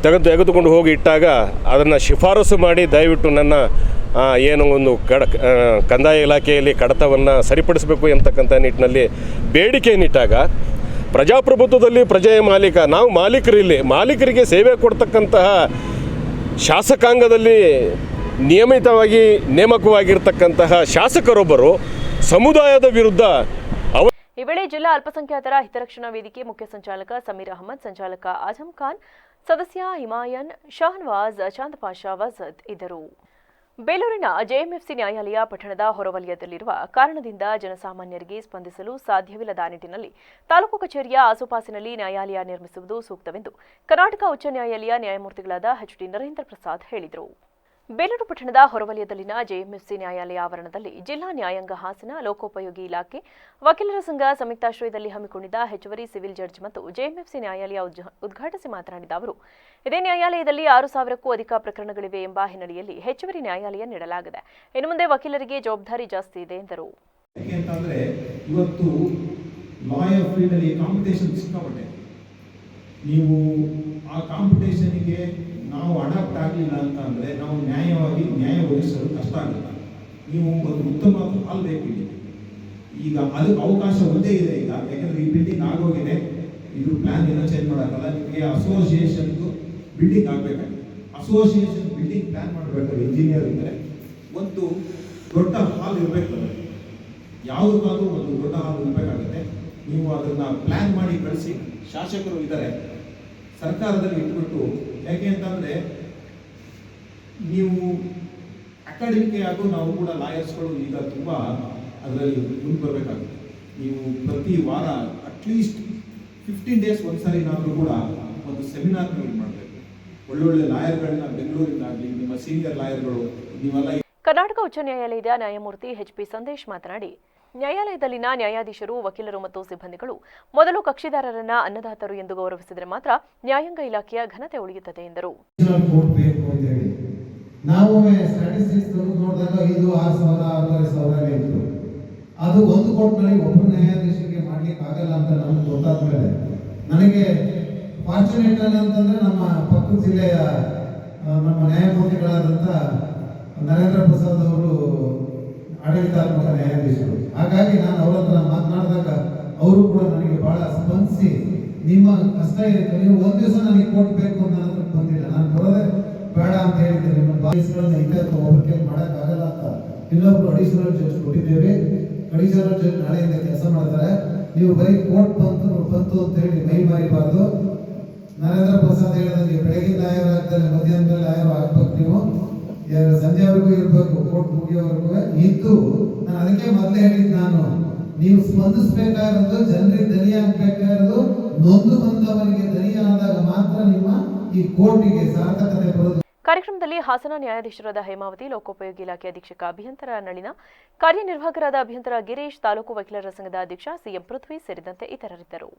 ತೆಗೆದುಕೊಂಡು ಹೋಗಿ ಇಟ್ಟಾಗ ಅದನ್ನು ಶಿಫಾರಸು ಮಾಡಿ ದಯವಿಟ್ಟು ನನ್ನ ಏನು ಒಂದು ಕಂದಾಯ ಇಲಾಖೆಯಲ್ಲಿ ಕಡತವನ್ನು ಸರಿಪಡಿಸಬೇಕು ಎಂಬತಕ್ಕಂಥ ನಿಟ್ಟಿನಲ್ಲಿ ಬೇಡಿಕೆಯನ್ನಿಟ್ಟಾಗ ಪ್ರಜಾಪ್ರಭುತ್ವದಲ್ಲಿ ಪ್ರಜೆಯ ಮಾಲೀಕ, ನಾವು ಮಾಲೀಕರಿಲ್ಲಿ ಮಾಲೀಕರಿಗೆ ಸೇವೆ ಕೊಡ್ತಕ್ಕಂತಹ ಶಾಸಕಾಂಗದಲ್ಲಿ ನಿಯಮಿತವಾಗಿ ನೇಮಕವಾಗಿರ್ತಕ್ಕಂತಹ ಶಾಸಕರೊಬ್ಬರು ಸಮುದಾಯದ ವಿರುದ್ಧ ಈ ವೇಳೆ ಜಿಲ್ಲಾ ಅಲ್ಪಸಂಖ್ಯಾತರ ಹಿತರಕ್ಷಣಾ ವೇದಿಕೆ ಮುಖ್ಯ ಸಂಚಾಲಕ ಸಮೀರ್ ಅಹಮದ್, ಸಂಚಾಲಕ ಆಜಂ ಖಾನ್, ಸದಸ್ಯ ಹಿಮಾಯನ್, ಶಹನ್ವಾಜ್, ಚಾಂದ್ ಪಾಷಾ, ವಜದ್ ಇದ್ದರು. ಬೇಲೂರಿನ ಜೆಎಂಎಫ್ಸಿ ನ್ಯಾಯಾಲಯ ಪಟ್ಟಣದ ಹೊರವಲಯದಲ್ಲಿರುವ ಕಾರಣದಿಂದ ಜನಸಾಮಾನ್ಯರಿಗೆ ಸ್ಪಂದಿಸಲು ಸಾಧ್ಯವಿಲ್ಲದ ನಿಟ್ಟಿನಲ್ಲಿ ತಾಲೂಕು ಕಚೇರಿಯ ಆಸುಪಾಸಿನಲ್ಲಿ ನ್ಯಾಯಾಲಯ ನಿರ್ಮಿಸುವುದು ಸೂಕ್ತವೆಂದು ಕರ್ನಾಟಕ ಉಚ್ಚ ನ್ಯಾಯಾಲಯ ನ್ಯಾಯಮೂರ್ತಿಗಳಾದ ಎಚ್.ಡಿ. ನರೇಂದ್ರ ಪ್ರಸಾದ್ ಹೇಳಿದರು. ಬೇಲೂರು ಪಟ್ಟಣದ ಹೊರವಲಯದಲ್ಲಿನ ಜೆಎಂಎಫ್ಸಿ ನ್ಯಾಯಾಲಯ ಆವರಣದಲ್ಲಿ ಜಿಲ್ಲಾ ನ್ಯಾಯಾಂಗ ಹಾಸನ, ಲೋಕೋಪಯೋಗಿ ಇಲಾಖೆ, ವಕೀಲರ ಸಂಘ ಸಂಯುಕ್ತಾಶ್ರಯದಲ್ಲಿ ಹಮ್ಮಿಕೊಂಡಿದ್ದ ಹೆಚ್ಚುವರಿ ಸಿವಿಲ್ ಜಡ್ಜ್ ಮತ್ತು ಜೆಎಂಎಫ್ಸಿ ನ್ಯಾಯಾಲಯ ಉದ್ಘಾಟಿಸಿ ಮಾತನಾಡಿದ ಅವರು, ಇದೇ ನ್ಯಾಯಾಲಯದಲ್ಲಿ 6,000ಕ್ಕೂ ಅಧಿಕ ಪ್ರಕರಣಗಳಿವೆ ಎಂಬ ಹಿನ್ನೆಲೆಯಲ್ಲಿ ಹೆಚ್ಚುವರಿ ನ್ಯಾಯಾಲಯ ನೀಡಲಾಗಿದೆ. ಇನ್ನು ಮುಂದೆ ವಕೀಲರಿಗೆ ಜವಾಬ್ದಾರಿ ಜಾಸ್ತಿ ಇದೆ ಎಂದರು. ನೀವು ಆ ಕಾಂಪಿಟೇಷನ್ಗೆ ನಾವು ಅಡಾಪ್ಟ್ ಆಗಲಿಲ್ಲ ಅಂತ ಅಂದರೆ ನಾವು ನ್ಯಾಯ ಒದಗಿಸಲು ಕಷ್ಟ ಆಗುತ್ತೆ. ನೀವು ಒಂದು ಉತ್ತಮ ಹಾಲ್ ಬೇಕು. ಈಗ ಅದಕ್ಕೆ ಅವಕಾಶ ಒಂದೇ ಇದೆ ಈಗ, ಯಾಕಂದರೆ ಈ ಬಿಲ್ಡಿಂಗ್ ಆಗೋಗಿದೆ, ಇದು ಪ್ಲ್ಯಾನ್ ಏನೋ ಚೇಂಜ್ ಮಾಡೋಕ್ಕಲ್ಲ. ನಿಮಗೆ ಅಸೋಸಿಯೇಷನ್ದು ಬಿಲ್ಡಿಂಗ್ ಆಗಬೇಕಾಗಿದೆ. ಅಸೋಸಿಯೇಷನ್ ಬಿಲ್ಡಿಂಗ್ ಪ್ಲ್ಯಾನ್ ಮಾಡಬೇಕಾದ್ರೆ ಇಂಜಿನಿಯರ್ ಇದ್ದರೆ ಒಂದು ದೊಡ್ಡ ಹಾಲ್ ಇರಬೇಕು. ಯಾವುದಕ್ಕಾದ್ರೂ ಒಂದು ದೊಡ್ಡ ಹಾಲ್ ಇರಬೇಕಾಗುತ್ತೆ. ನೀವು ಅದನ್ನು ಪ್ಲ್ಯಾನ್ ಮಾಡಿ ಕಳಿಸಿ. ಶಾಸಕರು ಇದ್ದಾರೆ, ಸರ್ಕಾರದಲ್ಲಿ ಇಟ್ಬಿಟ್ಟು, ಯಾಕೆ ಅಂತಂದರೆ ನೀವು ಅಕಾಡೆಮಿಕ್ ಆಗು ನಾವು ಕೂಡ ಲಾಯರ್ಸ್ಗಳು ಈಗ ತುಂಬ ಅದರಲ್ಲಿ ಮುಂದೆ ಬರಬೇಕಾಗುತ್ತೆ. ನೀವು ಪ್ರತಿ ವಾರ ಅಟ್ಲೀಸ್ಟ್ 15 ಡೇಸ್ ಒಂದ್ಸರಿನಾದರೂ ಕೂಡ ಒಂದು ಸೆಮಿನಾರ್ ಮಾಡಬೇಕು. ಒಳ್ಳೊಳ್ಳೆ ಲಾಯರ್ಗಳನ್ನ ಬೆಂಗಳೂರಿನಾಗಲಿ, ನಿಮ್ಮ ಸೀನಿಯರ್ ಲಾಯರ್ಗಳು ನೀವೆಲ್ಲ. ಕರ್ನಾಟಕ ಉಚ್ಚ ನ್ಯಾಯಾಲಯದ ನ್ಯಾಯಮೂರ್ತಿ ಎಚ್.ಪಿ. ಸಂದೇಶ್ ಮಾತನಾಡಿ, ನ್ಯಾಯಾಲಯದಲ್ಲಿನ ನ್ಯಾಯಾಧೀಶರು, ವಕೀಲರು ಮತ್ತು ಸಿಬ್ಬಂದಿಗಳು ಮೊದಲು ಕಕ್ಷಿದಾರರನ್ನ ಅನ್ನದಾತರು ಎಂದು ಗೌರವಿಸಿದರೆ ಮಾತ್ರ ನ್ಯಾಯಾಂಗ ಇಲಾಖೆಯ ಘನತೆ ಉಳಿಯುತ್ತದೆ ಎಂದರು. ನಾವು ಸ್ಟ್ಯಾಟಿಸ್ಟಿಕ್ಸ್ ನೋಡಿದಾಗ 5,000-6,000 ಇತ್ತು. ಅದು ಒಂದು ಕೋರ್ಟ್ನಲ್ಲಿ ಒಬ್ಬರು ನ್ಯಾಯಾಧೀಶರಿಗೆ ಮಾಡ್ಲಿಕ್ಕೆ ಆಗಲ್ಲ ಅಂತ ನಮ್ಗೆ ಗೊತ್ತಾದ ಮೇಲೆ ನನಗೆ ಫಾರ್ಚುನೇಟ್ ಅಂತಂದ್ರೆ ನಮ್ಮ ಪಕ್ಕದ ಜಿಲ್ಲೆಯ ನಮ್ಮ ನ್ಯಾಯಮೂರ್ತಿಗಳಾದಂಥ ನರೇಂದ್ರ ಪ್ರಸಾದ್ ಅವರು ಆಡಳಿತಾತ್ಮಕ ನ್ಯಾಯಾಧೀಶರು. ಹಾಗಾಗಿ ನಾನು ಅವ್ರ ಹತ್ರ ಮಾತನಾಡಿದಾಗ ಅವರು ಕೂಡ ನನಗೆ ಬಹಳ ಸ್ಪಂದಿಸಿ ನಿಮ್ಮ ಕಷ್ಟ ಇರುತ್ತೆ, ನೀವು ಒಂದು ದಿವಸ ನನಗೆ ಕೋರ್ಟ್ ಬೇಕು ಅಂತ ನನ್ನ ಹತ್ರ ಬಂದಿಲ್ಲ, ನಾನು ಬರೋದೇ ಬೇಡ ಅಂತ ಹೇಳಿದ್ದೆ. ನಿಮ್ಮ ಬಾಯಿಸ್ಗಳನ್ನ ಇದ್ದಕ್ಕೆ ಒಬ್ಬರಿಗೆ ಮಾಡೋಕ್ಕಾಗಲ್ಲ ಅಂತ ಇನ್ನೊಬ್ರು ಅಡಿಷನಲ್ ಜಡ್ಜ್ ಕೊಟ್ಟಿದ್ದೇವೆ. ಅಡಿಷನಲ್ ಜಡ್ಜ್ ನಾಳೆಯಿಂದ ಕೆಲಸ ಮಾಡ್ತಾರೆ. ನೀವು ಬರೀ ಕೋರ್ಟ್ ಬಂತು ಅಂತ ಹೇಳಿ ಮೈ ಮಾರಿಬಾರ್ದು. ನರೇಂದ್ರ ಪ್ರಸಾದ್ ಹೇಳಿದಂಗೆ ಬೆಳಗಿನ ಲಾಯರ್ ಆಗ್ತಾರೆ, ಮಧ್ಯಾಹ್ನದ ಲಾಯರ್ ಆಗ್ಬೇಕು, ನೀವು ಸಂಜೆವರೆಗೂ ಇರಬೇಕು, ಕೋರ್ಟ್ ಮುಗಿಯೋವರೆಗೂ ಇದ್ದು. ನಾನು ಅದಕ್ಕೆ ಮೊದಲೇ ಹೇಳಿದ್ದು, ನಾನು ನೀವು ಸ್ಪಂದಿಸಬೇಕಾಗಿರೋದು ಜನರಿಗೆ ದನಿ ಆಗ್ಬೇಕಾಗಿರೋದು, ನೊಂದು ಬಂದವರಿಗೆ ದನಿ ಆದಾಗ ಮಾತ್ರ ನಿಮ್ಮ ಈ ಕೋರ್ಟಿಗೆ ಸಾರ್ಥಕತೆ ಬರೋದು. ಕಾರ್ಯಕ್ರಮದಲ್ಲಿ ಹಾಸನ ನ್ಯಾಯಾಧೀಶರಾದ ಹೇಮಾವತಿ, ಲೋಕೋಪಯೋಗಿ ಇಲಾಖೆ ಅಧೀಕ್ಷಕ ಅಭಿಯಂತರ ನಳಿನ, ಕಾರ್ಯನಿರ್ವಾಹಕರಾದ ಅಭಿಯಂತರ ಗಿರೀಶ್, ತಾಲೂಕು ವಕೀಲರ ಸಂಘದ ಅಧ್ಯಕ್ಷ ಸಿಎಂ ಪೃಥ್ವಿ ಸೇರಿದಂತೆ ಇತರರಿದ್ದರು.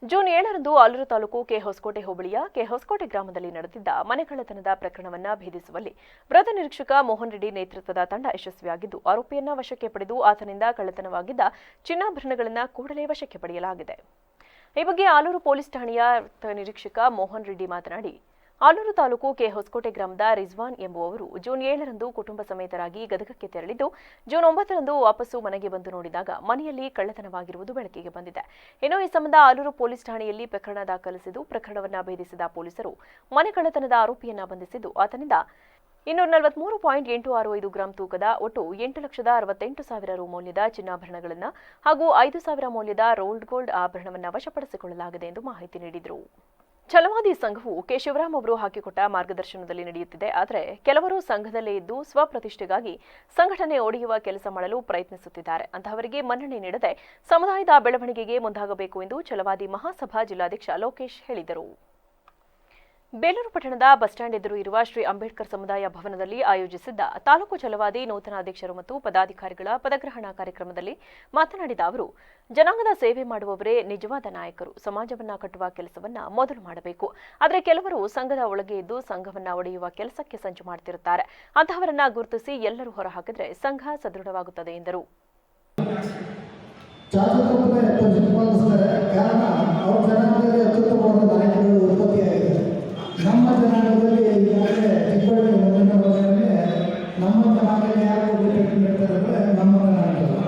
ಜೂನ್ 7ರಂದು ಆಲೂರು ತಾಲೂಕು ಕೆಹೊಸಕೋಟೆ ಹೋಬಳಿಯ ಕೆಹೊಸಕೋಟೆ ಗ್ರಾಮದಲ್ಲಿ ನಡೆದಿದ್ದ ಮನೆಕಳ್ಳತನದ ಪ್ರಕರಣವನ್ನು ಭೇದಿಸುವಲ್ಲಿ ವೃತ್ತ ನಿರೀಕ್ಷಕ ಮೋಹನ್ ರೆಡ್ಡಿ ನೇತೃತ್ವದ ತಂಡ ಯಶಸ್ವಿಯಾಗಿದ್ದು, ಆರೋಪಿಯನ್ನ ವಶಕ್ಕೆ ಪಡೆದು ಆತನಿಂದ ಕಳ್ಳತನವಾಗಿದ್ದ ಚಿನ್ನಾಭರಣಗಳನ್ನು ಕೂಡಲೇ ವಶಕ್ಕೆ ಪಡೆಯಲಾಗಿದೆ. ಈ ಬಗ್ಗೆ ಆಲೂರು ಪೊಲೀಸ್ ಠಾಣೆಯ ವೃತ್ತ ನಿರೀಕ್ಷಕ ಮೋಹನ್ ರೆಡ್ಡಿ ಮಾತನಾಡಿ, ಆಲೂರು ತಾಲೂಕು ಕೆಹೊಸಕೋಟೆ ಗ್ರಾಮದ ರಿಜ್ವಾನ್ ಎಂಬುವವರು ಜೂನ್ 7ರಂದು ಕುಟುಂಬ ಸಮೇತರಾಗಿ ಗದಗಕ್ಕೆ ತೆರಳಿದ್ದು, ಜೂನ್ 9ರಂದು ವಾಪಸ್ಸು ಮನೆಗೆ ಬಂದು ನೋಡಿದಾಗ ಮನೆಯಲ್ಲಿ ಕಳ್ಳತನವಾಗಿರುವುದು ಬೆಳಕಿಗೆ ಬಂದಿದೆ. ಇನ್ನು ಈ ಸಂಬಂಧ ಆಲೂರು ಪೊಲೀಸ್ ಠಾಣೆಯಲ್ಲಿ ಪ್ರಕರಣ ದಾಖಲಿಸಿದ್ದು, ಪ್ರಕರಣವನ್ನು ಭೇದಿಸಿದ ಪೊಲೀಸರು ಮನೆ ಕಳ್ಳತನದ ಆರೋಪಿಯನ್ನ ಬಂಧಿಸಿದ್ದು, ಆತನಿಂದ 243.865 ಗ್ರಾಂ ತೂಕದ ಒಟ್ಟು 8,68,000 ರು ಮೌಲ್ಯದ ಚಿನ್ನಾಭರಣಗಳನ್ನು ಹಾಗೂ 5,000 ಮೌಲ್ಯದ ರೋಲ್ಡ್ ಗೋಲ್ಡ್ ಆಭರಣವನ್ನು ವಶಪಡಿಸಿಕೊಳ್ಳಲಾಗಿದೆ ಎಂದು ಮಾಹಿತಿ ನೀಡಿದರು. ಛಲವಾದಿ ಸಂಘವು ಕೆ ಶಿವರಾಮ್ ಅವರು ಹಾಕಿಕೊಟ್ಟ ಮಾರ್ಗದರ್ಶನದಲ್ಲಿ ನಡೆಯುತ್ತಿದೆ. ಆದರೆ ಕೆಲವರು ಸಂಘದಲ್ಲೇ ಇದ್ದು ಸ್ವಪ್ರತಿಷ್ಠೆಗಾಗಿ ಸಂಘಟನೆ ಒಡೆಯುವ ಕೆಲಸ ಮಾಡಲು ಪ್ರಯತ್ನಿಸುತ್ತಿದ್ದಾರೆ. ಅಂತಹವರಿಗೆ ಮನ್ನಣೆ ನೀಡದೆ ಸಮುದಾಯದ ಬೆಳವಣಿಗೆಗೆ ಮುಂದಾಗಬೇಕು ಎಂದು ಛಲವಾದಿ ಮಹಾಸಭಾ ಜಿಲ್ಲಾಧ್ಯಕ್ಷ ಲೋಕೇಶ್ ಹೇಳಿದರು. ಬೇಲೂರು ಪಟ್ಟಣದ ಬಸ್ ಸ್ಟ್ಯಾಂಡ್ ಎದುರು ಇರುವ ಶ್ರೀ ಅಂಬೇಡ್ಕರ್ ಸಮುದಾಯ ಭವನದಲ್ಲಿ ಆಯೋಜಿಸಿದ್ದ ತಾಲೂಕು ಛಲವಾದಿ ನೂತನ ಅಧ್ಯಕ್ಷರು ಮತ್ತು ಪದಾಧಿಕಾರಿಗಳ ಪದಗ್ರಹಣ ಕಾರ್ಯಕ್ರಮದಲ್ಲಿ ಮಾತನಾಡಿದ ಅವರು, ಜನಾಂಗದ ಸೇವೆ ಮಾಡುವವರೇ ನಿಜವಾದ ನಾಯಕರು. ಸಮಾಜವನ್ನ ಕಟ್ಟುವ ಕೆಲಸವನ್ನ ಮೊದಲು ಮಾಡಬೇಕು. ಆದರೆ ಕೆಲವರು ಸಂಘದ ಒಳಗೆ ಇದ್ದು ಸಂಘವನ್ನ ಒಡೆಯುವ ಕೆಲಸಕ್ಕೆ ಸಂಚು ಮಾಡುತ್ತಿರುತ್ತಾರೆ. ಅಂತಹವರನ್ನ ಗುರುತಿಸಿ ಎಲ್ಲರೂ ಹೊರಹಾಕಿದ್ರೆ ಸಂಘ ಸದೃಢವಾಗುತ್ತದೆ ಎಂದರು. ನಮ್ಮ ಜನಾಂಗದಲ್ಲಿ ಈಗಾಗಲೇ ಚಿಕ್ಕಬಳ್ಳಾಪುರ ಮುಂದಿನ ಭಾಗದಲ್ಲಿ ನಮ್ಮ ಜನಾಂಗದಲ್ಲಿ ಯಾರು ನೀಡ್ತಾರೆ ನಮ್ಮ ಜನಾಂಗಗಳು,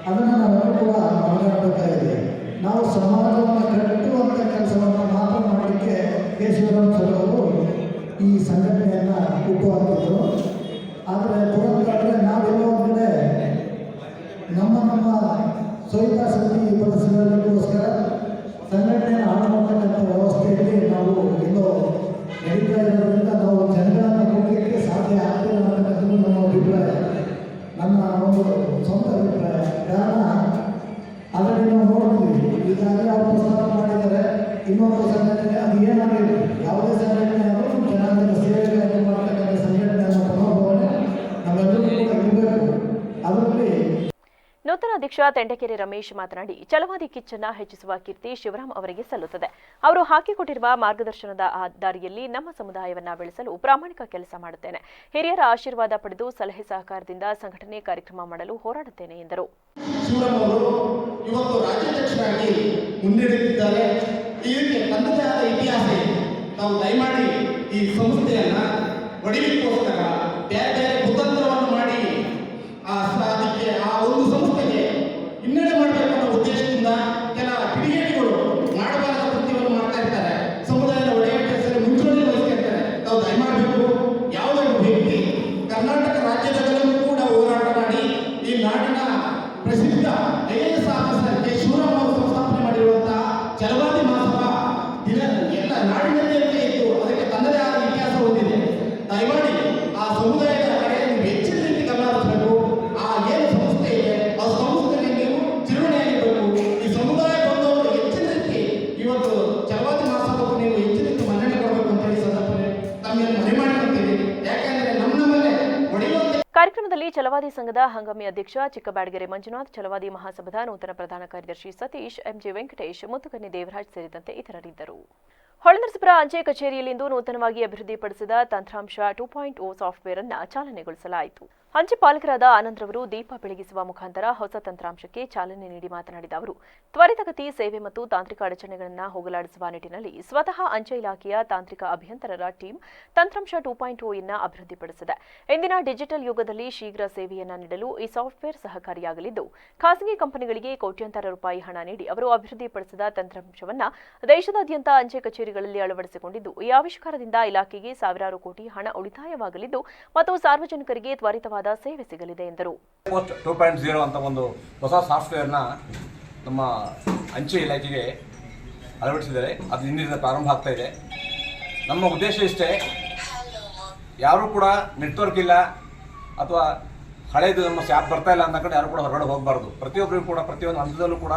ಅದನ್ನು ನಾವೆಲ್ಲರೂ ಕೂಡ ಮಾತನಾಡಬೇಕಾಗಿದೆ. ನಾವು ಸಮಾಜವನ್ನು ಕಟ್ಟುವಂಥ ಕೆಲಸವನ್ನು ಮಾತ್ರ ಮಾಡಲಿಕ್ಕೆ ಕೆ ಶಿವರಾಮ್ ಸರ್ ಅವರು ಈ ಸಂಘಟನೆಯನ್ನು ಹುಟ್ಟುಹಾಕಿದ್ರು. ಆದರೆ ಪುರಂದ್ರೆ ನಾವೆಲ್ಲೋ ಒಂದು ಕಡೆ ನಮ್ಮ ಸ್ವಹಿತಾಸಕ್ತಿ ಪ್ರದರ್ಶನಕ್ಕೋಸ್ಕರ ಸಂಘಟನೆಯನ್ನು ಹಾಳು ಮಾಡತಕ್ಕಂಥ ವ್ಯವಸ್ಥೆಯಲ್ಲಿ ನಾವು ಎಲ್ಲೋ ನಡೀತಾ ಇರೋದ್ರಿಂದ ನಾವು ಜನಗಳನ್ನು ಹೋಗಲಿಕ್ಕೆ ಸಾಧ್ಯ ಆಗ್ತಿಲ್ಲ ಅನ್ನತಕ್ಕಂಥದ್ದು ನಮ್ಮ ಅಭಿಪ್ರಾಯ, ನನ್ನ ಒಂದು ಸ್ವಂತ ಅಭಿಪ್ರಾಯ. ಕಾರಣ ಅದರಲ್ಲಿ ನಾವು ನೋಡ್ತೀವಿ, ಈಗಾಗಲೇ ಅವರು ಪ್ರಸ್ತಾಪ ಮಾಡಿದ್ದಾರೆ ಇನ್ನೊಂದು ಸಂಘಟನೆ, ಅದು ಏನಾಗಲಿ ಯಾವುದೇ ಸಂಘಟನೆ ಆದರೂ ಜನಾಂಗದ ಸೇವೆಗಳನ್ನು ಮಾಡತಕ್ಕಂಥ ಸಂಘಟನೆ ಅನ್ನೋ ಮನೋಭಾವನೆ ನಾವೆಲ್ಲರೂ ಕೂಡ ಇರಬೇಕು. ಅದರಲ್ಲಿ ನೂತನ ಅಧ್ಯಕ್ಷ ತೆಂಡಕೆರೆ ರಮೇಶ್ ಮಾತನಾಡಿ, ಛಲವಾದಿ ಕಿಚ್ಚನ್ನ ಹೆಚ್ಚಿಸುವ ಕೀರ್ತಿ ಶಿವರಾಮ್ ಅವರಿಗೆ ಸಲ್ಲುತ್ತದೆ. ಅವರು ಹಾಕಿಕೊಟ್ಟಿರುವ ಮಾರ್ಗದರ್ಶನದ ದಾರಿಯಲ್ಲಿ ನಮ್ಮ ಸಮುದಾಯವನ್ನ ಬೆಳೆಸಲು ಪ್ರಾಮಾಣಿಕ ಕೆಲಸ ಮಾಡುತ್ತೇನೆ. ಹಿರಿಯರ ಆಶೀರ್ವಾದ ಪಡೆದು ಸಲಹೆ ಸಹಕಾರದಿಂದ ಸಂಘಟನೆ ಕಾರ್ಯಕ್ರಮ ಮಾಡಲು ಹೋರಾಡುತ್ತೇನೆ ಎಂದರು. ಶಿವರಾಮ್ ಅವರು ಇವತ್ತು ರಾಜ್ಯಾಧ್ಯಕ್ಷರಾಗಿ ಮುನ್ನಡೆದಿದ್ದಾರೆ. ಇದಕ್ಕೆ ತನ್ನದೇ ಆದ ಇತಿಹಾಸ ಇದೆ. ನಾವು ದಯಮಾಡಿ ಈ ಸಂಸ್ಥೆಯನ್ನ ಒಡೆಯಲಿಕ್ಕೋಸ್ಕರ ಬೇರೆ ಬೇರೆ ಕುತಂತ್ರವನ್ನು ಮಾಡಿ ಅದಕ್ಕೆ ಆ ಒಂದು ಸಂಸ್ಥೆಗೆ ಹಿನ್ನಡೆ ಮಾಡಬೇಕನ್ನೋ ಉದ್ದೇಶದಿಂದ ಕೆಲ ಕಿಡಿಗೇಡಿಗಳು ಮಾಡಬಾರದ ಕೃತ್ಯವನ್ನು ಮಾಡ್ತಾ ಇರ್ತಾರೆ. ಸಮುದಾಯದ ಒಡೆಯ ಕೆಲಸದಲ್ಲಿ ಮುಂಚೂಣಿ ವಹಿಸ್ತಿರ್ತಾರೆ. ನಾವು ದಯಮಾಡಬೇಕು. ಯಾವುದೇ ವ್ಯಕ್ತಿ ಕರ್ನಾಟಕ ರಾಜ್ಯದಲ್ಲೂ ಕೂಡ ಹೋರಾಟ ಮಾಡಿ ಈ ನಾಡಿನ ಪ್ರಸಿದ್ಧ IAS ಆಫೀಸರ್ ಕೆ ಶಿವರಾಮ್ ಅವರು ಸಂಸ್ಥಾಪನೆ ಮಾಡಿರುವಂತಹ ಛಲವಾದಿ ಮಹಾಸಭಾ ಎಲ್ಲ ನಾಡಿನಲ್ಲೇ ಇದ್ದು ಅದಕ್ಕೆ ತನ್ನದೇ ಆದ ಇತಿಹಾಸ ಹೊಂದಿದೆ. ದಯಮಾಡಿ ಆ ಸಮುದಾಯದ ಕಡೆ ಹೆಚ್ಚಿನ ಕಾರ್ಯಕ್ರಮದಲ್ಲಿ ಛಲವಾದಿ ಸಂಘದ ಹಂಗಾಮಿ ಅಧ್ಯಕ್ಷ ಚಿಕ್ಕಬ್ಯಾಡಗೆರೆ ಮಂಜುನಾಥ್, ಛಲವಾದಿ ಮಹಾಸಭಾದ ನೂತನ ಪ್ರಧಾನ ಕಾರ್ಯದರ್ಶಿ ಸತೀಶ್, ಎಂಜಿ ವೆಂಕಟೇಶ್, ಮುತ್ತುಕನ್ನಿ ದೇವರಾಜ್ ಸೇರಿದಂತೆ ಇತರರಿದ್ದರು. ಹೊಳೆನರಸೀಪುರ ಅಂಚೆ ಕಚೇರಿಯಲ್ಲಿಂದು ನೂತನವಾಗಿ ಅಭಿವೃದ್ಧಿಪಡಿಸಿದ ತಂತ್ರಾಂಶ 2.0 ಸಾಫ್ಟ್ವೇರ್ ಅನ್ನು ಚಾಲನೆಗೊಳಿಸಲಾಯಿತು. ಅಂಚೆ ಪಾಲಕರಾದ ಆನಂದ್ರವರು ದೀಪ ಬೆಳಗಿಸುವ ಮುಖಾಂತರ ಹೊಸ ತಂತ್ರಾಂಶಕ್ಕೆ ಚಾಲನೆ ನೀಡಿ ಮಾತನಾಡಿದ ಅವರು, ತ್ವರಿತಗತಿ ಸೇವೆ ಮತ್ತು ತಾಂತ್ರಿಕ ಅಡಚಣೆಗಳನ್ನು ಹೋಗಲಾಡಿಸುವ ನಿಟ್ಟಿನಲ್ಲಿ ಸ್ವತಃ ಅಂಚೆ ಇಲಾಖೆಯ ತಾಂತ್ರಿಕ ಅಭಿಯಂತರರ ಟೀಮ್ ತಂತ್ರಾಂಶ 2.0 ಅನ್ನು ಅಭಿವೃದ್ಧಿಪಡಿಸಿದೆ. ಇಂದಿನ ಡಿಜಿಟಲ್ ಯುಗದಲ್ಲಿ ಶೀಘ್ರ ಸೇವೆಯನ್ನು ನೀಡಲು ಈ ಸಾಫ್ಟ್ವೇರ್ ಸಹಕಾರಿಯಾಗಲಿದ್ದು, ಖಾಸಗಿ ಕಂಪನಿಗಳಿಗೆ ಕೋಟ್ಯಾಂತರ ರೂಪಾಯಿ ಹಣ ನೀಡಿ ಅವರು ಅಭಿವೃದ್ಧಿಪಡಿಸಿದ ತಂತ್ರಾಂಶವನ್ನು ದೇಶದಾದ್ಯಂತ ಅಂಚೆ ಕಚೇರಿಗಳಲ್ಲಿ ಅಳವಡಿಸಿಕೊಂಡಿದ್ದು, ಈ ಆವಿಷ್ಕಾರದಿಂದ ಇಲಾಖೆಗೆ ಸಾವಿರಾರು ಕೋಟಿ ಹಣ ಉಳಿತಾಯವಾಗಲಿದ್ದು ಮತ್ತು ಸಾರ್ವಜನಿಕರಿಗೆ ತ್ವರಿತವಾದ ಸೇವೆ ಸಿಗಲಿದೆ ಎಂದರು. 2.0 ಅಂತ ಒಂದು ಹೊಸ ಸಾಫ್ಟ್ವೇರ್ನ ನಮ್ಮ ಅಂಚೆ ಇಲಾಖೆಗೆ ಅಳವಡಿಸಿದ್ದಾರೆ. ಅದು ಇಂದಿನಿಂದ ಪ್ರಾರಂಭ ಆಗ್ತಾ ಇದೆ. ನಮ್ಮ ಉದ್ದೇಶ ಇಷ್ಟೇ, ಯಾರೂ ಕೂಡ ನೆಟ್ವರ್ಕ್ ಇಲ್ಲ ಅಥವಾ ಹಳೇದು ನಮ್ಮ ಆ್ಯಪ್ ಬರ್ತಾ ಇಲ್ಲ ಅಂತ ಕಡೆ ಯಾರು ಕೂಡ ಹೊರಗಡೆ ಹೋಗಬಾರ್ದು. ಪ್ರತಿಯೊಬ್ಬರಿಗೂ ಕೂಡ ಪ್ರತಿಯೊಂದು ಹಂತದಲ್ಲೂ ಕೂಡ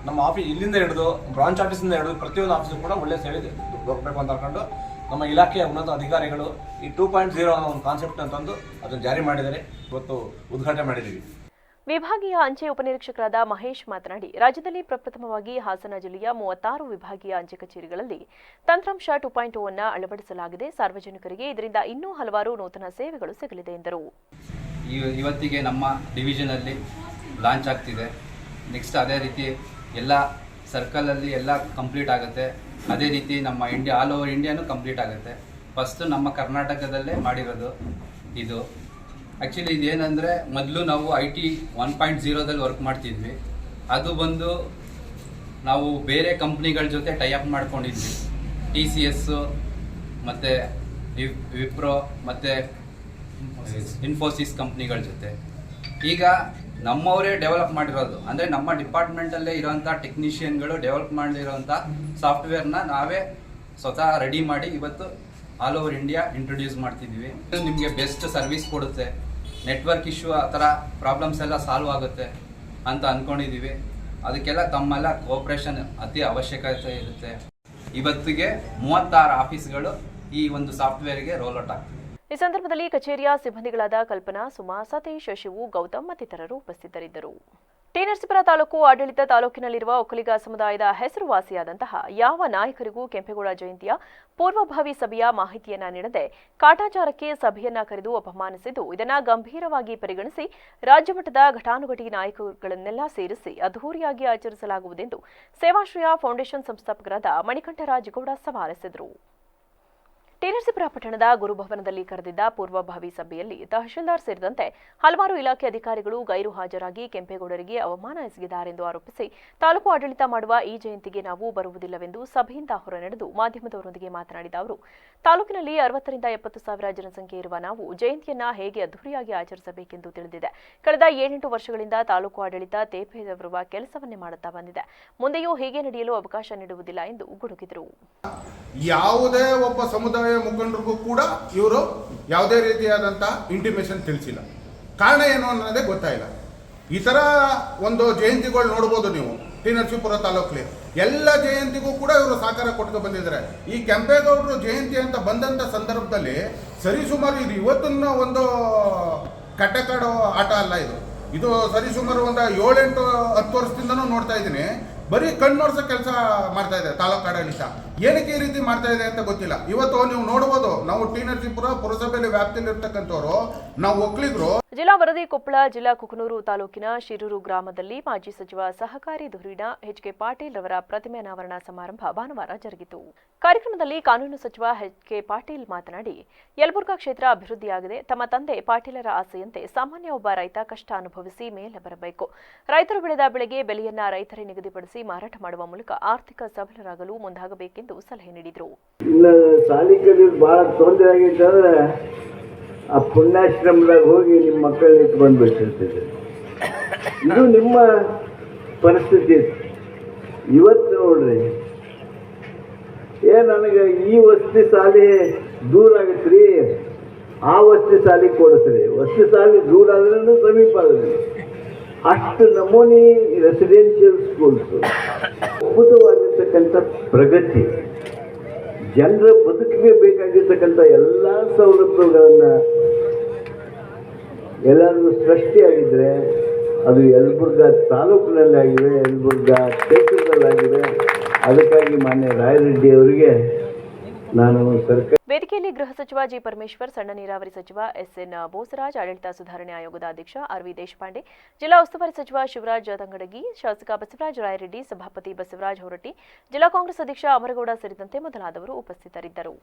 ನಮ್ಮ ಆಫೀಸ್ ಇಲ್ಲಿಂದ ಹಿಡಿದು ಬ್ರಾಂಚ್ ಆಫೀಸಿಂದ ಹಿಡಿದು ಪ್ರತಿಯೊಂದು ಆಫೀಸು ಕೂಡ ಒಳ್ಳೆಯ ಸೇವೆ ದೊರಕಬೇಕು ಅಂತ ಅನ್ಕೊಂಡು ನಮ್ಮ ಇಲಾಖೆಯ ಉನ್ನತ ಅಧಿಕಾರಿಗಳು ಈ 2.0 ಅನ್ನೋ ಒಂದು ಕಾನ್ಸೆಪ್ಟ್ ಅಂತಂದು ಅದನ್ನು ಜಾರಿ ಮಾಡಿದ್ದಾರೆ. ಇವತ್ತು ಉದ್ಘಾಟನೆ ಮಾಡಿದ್ದೀವಿ. ವಿಭಾಗೀಯ ಅಂಚೆ ಉಪನಿರೀಕ್ಷಕರಾದ ಮಹೇಶ್ ಮಾತನಾಡಿ, ರಾಜ್ಯದಲ್ಲಿ ಪ್ರಪ್ರಥಮವಾಗಿ ಹಾಸನ ಜಿಲ್ಲೆಯ 36 ವಿಭಾಗೀಯ ಅಂಚೆ ಕಚೇರಿಗಳಲ್ಲಿ ತಂತ್ರಾಂಶ 2.0 ಅನ್ನು ಅಳವಡಿಸಲಾಗಿದೆ. ಸಾರ್ವಜನಿಕರಿಗೆ ಇದರಿಂದ ಇನ್ನೂ ಹಲವಾರು ನೂತನ ಸೇವೆಗಳು ಸಿಗಲಿದೆ ಎಂದರು. ಇವತ್ತಿಗೆ ನಮ್ಮ ಡಿವಿಷನ್ ಅಲ್ಲಿ ಲಾಂಚ್ ಆಗ್ತಿದೆ. ನೆಕ್ಸ್ಟ್ ಅದೇ ರೀತಿ ಎಲ್ಲ ಸರ್ಕಲಲ್ಲಿ ಎಲ್ಲ ಕಂಪ್ಲೀಟ್ ಆಗುತ್ತೆ. ಅದೇ ರೀತಿ ನಮ್ಮ ಆಲ್ ಓವರ್ ಇಂಡಿಯಾನು ಕಂಪ್ಲೀಟ್ ಆಗುತ್ತೆ. ಫಸ್ಟು ನಮ್ಮ ಕರ್ನಾಟಕದಲ್ಲೇ ಮಾಡಿರೋದು ಇದು. ಆ್ಯಕ್ಚುಲಿ ಇದೇನೆಂದರೆ, ಮೊದಲು ನಾವು IT 1.0ದಲ್ಲಿ ವರ್ಕ್ ಮಾಡ್ತಿದ್ವಿ. ಅದು ಬಂದು ನಾವು ಬೇರೆ ಕಂಪ್ನಿಗಳ ಜೊತೆ ಟೈಅಪ್ ಮಾಡ್ಕೊಂಡಿದ್ವಿ. TCS ಮತ್ತು ವಿಪ್ರೋ ಮತ್ತು ಇನ್ಫೋಸಿಸ್ ಕಂಪ್ನಿಗಳ ಜೊತೆ. ಈಗ ನಮ್ಮವರೇ ಡೆವಲಪ್ ಮಾಡಿರೋದು, ಅಂದರೆ ನಮ್ಮ ಡಿಪಾರ್ಟ್ಮೆಂಟಲ್ಲೇ ಇರೋಂಥ ಟೆಕ್ನಿಷಿಯನ್ಗಳು ಡೆವಲಪ್ ಮಾಡಿರೋಂಥ ಸಾಫ್ಟ್ವೇರ್ನ ನಾವೇ ಸ್ವತಃ ರೆಡಿ ಮಾಡಿ ಇವತ್ತು ಆಲ್ ಓವರ್ ಇಂಡಿಯಾ ಇಂಟ್ರೊಡ್ಯೂಸ್ ಮಾಡ್ತಿದ್ವಿ. ಇದು ನಿಮಗೆ ಬೆಸ್ಟ್ ಸರ್ವಿಸ್ ಕೊಡುತ್ತೆ. ನೆಟ್ವರ್ಕ್ ಇಶ್ಯೂ ಆ ಥರ ಪ್ರಾಬ್ಲಮ್ಸ್ ಎಲ್ಲ ಸಾಲ್ವ್ ಆಗುತ್ತೆ ಅಂತ ಅಂದ್ಕೊಂಡಿದ್ದೀವಿ. ಅದಕ್ಕೆಲ್ಲ ತಮ್ಮೆಲ್ಲ ಕೋಆಪ್ರೇಷನ್ ಅತಿ ಅವಶ್ಯಕತೆ ಇರುತ್ತೆ. ಇವತ್ತಿಗೆ 36 ಆಫೀಸ್ಗಳು ಈ ಒಂದು ಸಾಫ್ಟ್ವೇರ್ಗೆ ರೋಲ್ಔಟ್ ಆಗ್ತದೆ. ಈ ಸಂದರ್ಭದಲ್ಲಿ ಕಚೇರಿಯ ಸಿಬ್ಬಂದಿಗಳಾದ ಕಲ್ಪನಾ, ಸುಮಾ, ಸತೀಶ್, ಶಿವು, ಗೌತಮ್ ಮತ್ತಿತರರು ಉಪಸ್ಥಿತರಿದ್ದರು. ಟಿ. ನರಸೀಪುರ ತಾಲೂಕು ಆಡಳಿತ ತಾಲೂಕಿನಲ್ಲಿರುವ ಒಕ್ಕಲಿಗ ಸಮುದಾಯದ ಹೆಸರುವಾಸಿಯಾದಂತಹ ಯಾವ ನಾಯಕರಿಗೂ ಕೆಂಪೇಗೌಡ ಜಯಂತಿಯ ಪೂರ್ವಭಾವಿ ಸಭೆಯ ಮಾಹಿತಿಯನ್ನ ನೀಡದೆ ಕಾಟಾಚಾರಕ್ಕೆ ಸಭೆಯನ್ನ ಕರೆದು ಅಪಮಾನಿಸಿದ್ದು, ಇದನ್ನು ಗಂಭೀರವಾಗಿ ಪರಿಗಣಿಸಿ ರಾಜ್ಯ ಮಟ್ಟದ ಘಟಾನುಘಟಿ ನಾಯಕರುಗಳನ್ನೆಲ್ಲ ಸೇರಿಸಿ ಅದ್ಧೂರಿಯಾಗಿ ಆಚರಿಸಲಾಗುವುದೆಂದು ಸೇವಾಶ್ರಯ ಫೌಂಡೇಶನ್ ಸಂಸ್ಥಾಪಕರಾದ ಮಣಿಕಂಠರಾಜ್ ಗೌಡ ಸವಾಲಿಸಿದರು. ಟಿ. ನರಸೀಪುರ ಪಟ್ಟಣದ ಗುರುಭವನದಲ್ಲಿ ಕರೆದಿದ್ದ ಪೂರ್ವಭಾವಿ ಸಭೆಯಲ್ಲಿ ತಹಶೀಲ್ದಾರ್ ಸೇರಿದಂತೆ ಹಲವಾರು ಇಲಾಖೆ ಅಧಿಕಾರಿಗಳು ಗೈರು ಹಾಜರಾಗಿ ಕೆಂಪೇಗೌಡರಿಗೆ ಅವಮಾನ ಎಸಗಿದ್ದಾರೆಂದು ಆರೋಪಿಸಿ, ತಾಲೂಕು ಆಡಳಿತ ಮಾಡುವ ಈ ಜಯಂತಿಗೆ ನಾವು ಬರುವುದಿಲ್ಲವೆಂದು ಸಭೆಯಿಂದ ಹೊರನಡೆದು ಮಾಧ್ಯಮದವರೊಂದಿಗೆ ಮಾತನಾಡಿದ ಅವರು, ತಾಲೂಕಿನಲ್ಲಿ 60 ರಿಂದ 70 ಸಾವಿರ ಜನಸಂಖ್ಯೆ ಇರುವ ನಾವು ಜಯಂತಿಯನ್ನ ಹೇಗೆ ಅದ್ಧೂರಿಯಾಗಿ ಆಚರಿಸಬೇಕೆಂದು ತಿಳಿದಿದೆ. ಕಳೆದ 7-8 ವರ್ಷಗಳಿಂದ ತಾಲೂಕು ಆಡಳಿತ ತೇಪೆದವರುವ ಕೆಲಸವನ್ನೇ ಮಾಡುತ್ತಾ ಬಂದಿದೆ. ಮುಂದೆಯೂ ಹೀಗೆ ನಡೆಯಲು ಅವಕಾಶ ನೀಡುವುದಿಲ್ಲ ಎಂದು ಗುಡುಗಿದರು. ಯಾವುದೇ ಒಬ್ಬ ಸಮುದಾಯ ಮುಖಂಡರಿಗೂ ಕೂಡ ಇವರು ಯಾವುದೇ ರೀತಿಯಾದಂಥ ಇಂಟಿಮೇಷನ್ ತಿಳಿಸಿಲ್ಲ. ಕಾರಣ ಏನು ಅನ್ನೋದೇ ಗೊತ್ತಾಯಿಲ್ಲ. ಈ ಥರ ಒಂದು ಜಯಂತಿಗಳು ನೋಡ್ಬೋದು ನೀವು ಟಿ. ನರಸೀಪುರ ತಾಲೂಕಲ್ಲಿ. ಎಲ್ಲ ಜಯಂತಿಗೂ ಕೂಡ ಇವರು ಸಹಕಾರ ಕೊಟ್ಟು ಬಂದಿದ್ದಾರೆ. ಈ ಕೆಂಪೇಗೌಡರು ಜಯಂತಿ ಅಂತ ಬಂದಂಥ ಸಂದರ್ಭದಲ್ಲಿ ಸರಿಸುಮಾರು ಇದು ಇವತ್ತಿನ ಒಂದು ಕಟ್ಟಕಾಡು ಆಟ ಅಲ್ಲ. ಇದು ಸರಿಸುಮಾರು ಒಂದು 7-8-10 ವರ್ಷದಿಂದನೂ ನೋಡ್ತಾ ಇದ್ದೀನಿ. ಬರೀ ಕಣ್ಣೋರ್ಸೋ ಕೆಲಸ ಮಾಡ್ತಾ ಇದೆ ತಾಲೂಕು ಆಡಳಿತ. ಏನಕ್ಕೆ ಈ ರೀತಿ ಮಾಡ್ತಾ ಇದೆ ಅಂತ ಗೊತ್ತಿಲ್ಲ. ಇವತ್ತು ನೀವು ನೋಡ್ಬೋದು, ನಾವು ಟಿ. ನರಸೀಪುರ ಪುರಸಭೆಯಲ್ಲಿ ವ್ಯಾಪ್ತಿಯಲ್ಲಿ ಇರ್ತಕ್ಕಂಥವ್ರು ನಾವು ಒಕ್ಕಲಿಗರು. ಜಿಲ್ಲಾ ವರದಿ ಕೊಪ್ಪಳ ಜಿಲ್ಲಾ ಕುಕನೂರು ತಾಲೂಕಿನ ಶಿರೂರು ಗ್ರಾಮದಲ್ಲಿ ಮಾಜಿ ಸಚಿವ ಸಹಕಾರಿ ಧುರೀಣ ಎಚ್.ಕೆ. ಪಾಟೀಲ್ ರವರ ಪ್ರತಿಮೆ ಅನಾವರಣ ಸಮಾರಂಭ ಭಾನುವಾರ ಜರುಗಿತು. ಕಾರ್ಯಕ್ರಮದಲ್ಲಿ ಕಾನೂನು ಸಚಿವ ಎಚ್.ಕೆ. ಪಾಟೀಲ್ ಮಾತನಾಡಿ, ಯಲಬುರ್ಗಾ ಕ್ಷೇತ್ರ ಅಭಿವೃದ್ಧಿಯಾಗಿದೆ. ತಮ್ಮ ತಂದೆ ಪಾಟೀಲರ ಆಸೆಯಂತೆ ಸಾಮಾನ್ಯ ಒಬ್ಬ ರೈತ ಕಷ್ಟ ಅನುಭವಿಸಿ ಮೇಲೆ ಬರಬೇಕು. ರೈತರು ಬೆಳೆದ ಬೆಳೆಗೆ ಬೆಲೆಯನ್ನ ರೈತರೇ ನಿಗದಿಪಡಿಸಿ ಮಾರಾಟ ಮಾಡುವ ಮೂಲಕ ಆರ್ಥಿಕ ಸಬಲರಾಗಲು ಮುಂದಾಗಬೇಕೆಂದು ಸಲಹೆ ನೀಡಿದರು. ಬಹಳ ತೊಂದರೆ ಆಗಿದ್ದರೆ ಆ ಪುಣ್ಯಾಶ್ರಮದಾಗ ಹೋಗಿ ನಿಮ್ಮ ಮಕ್ಕಳನ್ನ ಇಟ್ಟು ಬಂದ್ಬಿಟ್ಟಿರ್ತಿದ್ರು. ಇದು ನಿಮ್ಮ ಪರಿಸ್ಥಿತಿ. ಇವತ್ತು ನೋಡ್ರಿ, ನನಗೆ ಈ ವಸತಿ ಶಾಲೆ ದೂರ ಆಗತ್ರಿ, ಆ ವಸತಿ ಶಾಲೆ ಕೊಡಿಸ್ರಿ. ವಸತಿ ಶಾಲೆ ದೂರ ಆದ್ರೂ ಸಮೀಪ ಆದ್ರಿ. ಅಷ್ಟು ನಮೂನಿ ರೆಸಿಡೆನ್ಷಿಯಲ್ ಸ್ಕೂಲ್ಸ್, ಅದ್ಭುತವಾಗಿರ್ತಕ್ಕಂಥ ಪ್ರಗತಿ, ಜನರ ಬದುಕಿಗೆ ಬೇಕಾಗಿರ್ತಕ್ಕಂಥ ಎಲ್ಲ ಸೌಲಭ್ಯಗಳನ್ನು ಎಲ್ಲಾದರೂ ಸೃಷ್ಟಿಯಾಗಿದ್ದರೆ ಅದು ಯಲಬುರ್ಗಾ ತಾಲೂಕಿನಲ್ಲಾಗಿವೆ, ಯಲಬುರ್ಗಾ ಕ್ಷೇತ್ರದಲ್ಲಾಗಿವೆ. ಅದಕ್ಕಾಗಿ ಮಾನ್ಯ ರಾಯರೆಡ್ಡಿ ಅವರಿಗೆ ನಾನು ಸರ್ಕಾರ. ವೇದಿಕೆಯಲ್ಲಿ ಗೃಹ ಸಚಿವ ಜಿ ಪರಮೇಶ್ವರ್, ಸಣ್ಣ ನೀರಾವರಿ ಸಚಿವ ಎಸ್ಎನ್ ಬೋಸರಾಜ್, ಆಡಳಿತ ಸುಧಾರಣೆ ಆಯೋಗದ ಅಧ್ಯಕ್ಷ ಆರ್ವಿ ದೇಶಪಾಂಡೆ, ಜಿಲ್ಲಾ ಉಸ್ತುವಾರಿ ಸಚಿವ ಶಿವರಾಜ್ ತಂಗಡಗಿ, ಶಾಸಕ ಬಸವರಾಜ ರಾಯರೆಡ್ಡಿ, ಸಭಾಪತಿ ಬಸವರಾಜ ಹೊರಟ್ಟಿ, ಜಿಲ್ಲಾ ಕಾಂಗ್ರೆಸ್ ಅಧ್ಯಕ್ಷ ಅಮರಗೌಡ ಸೇರಿದಂತೆ ಮೊದಲಾದವರು ಉಪಸ್ಥಿತರಿದ್ದರು.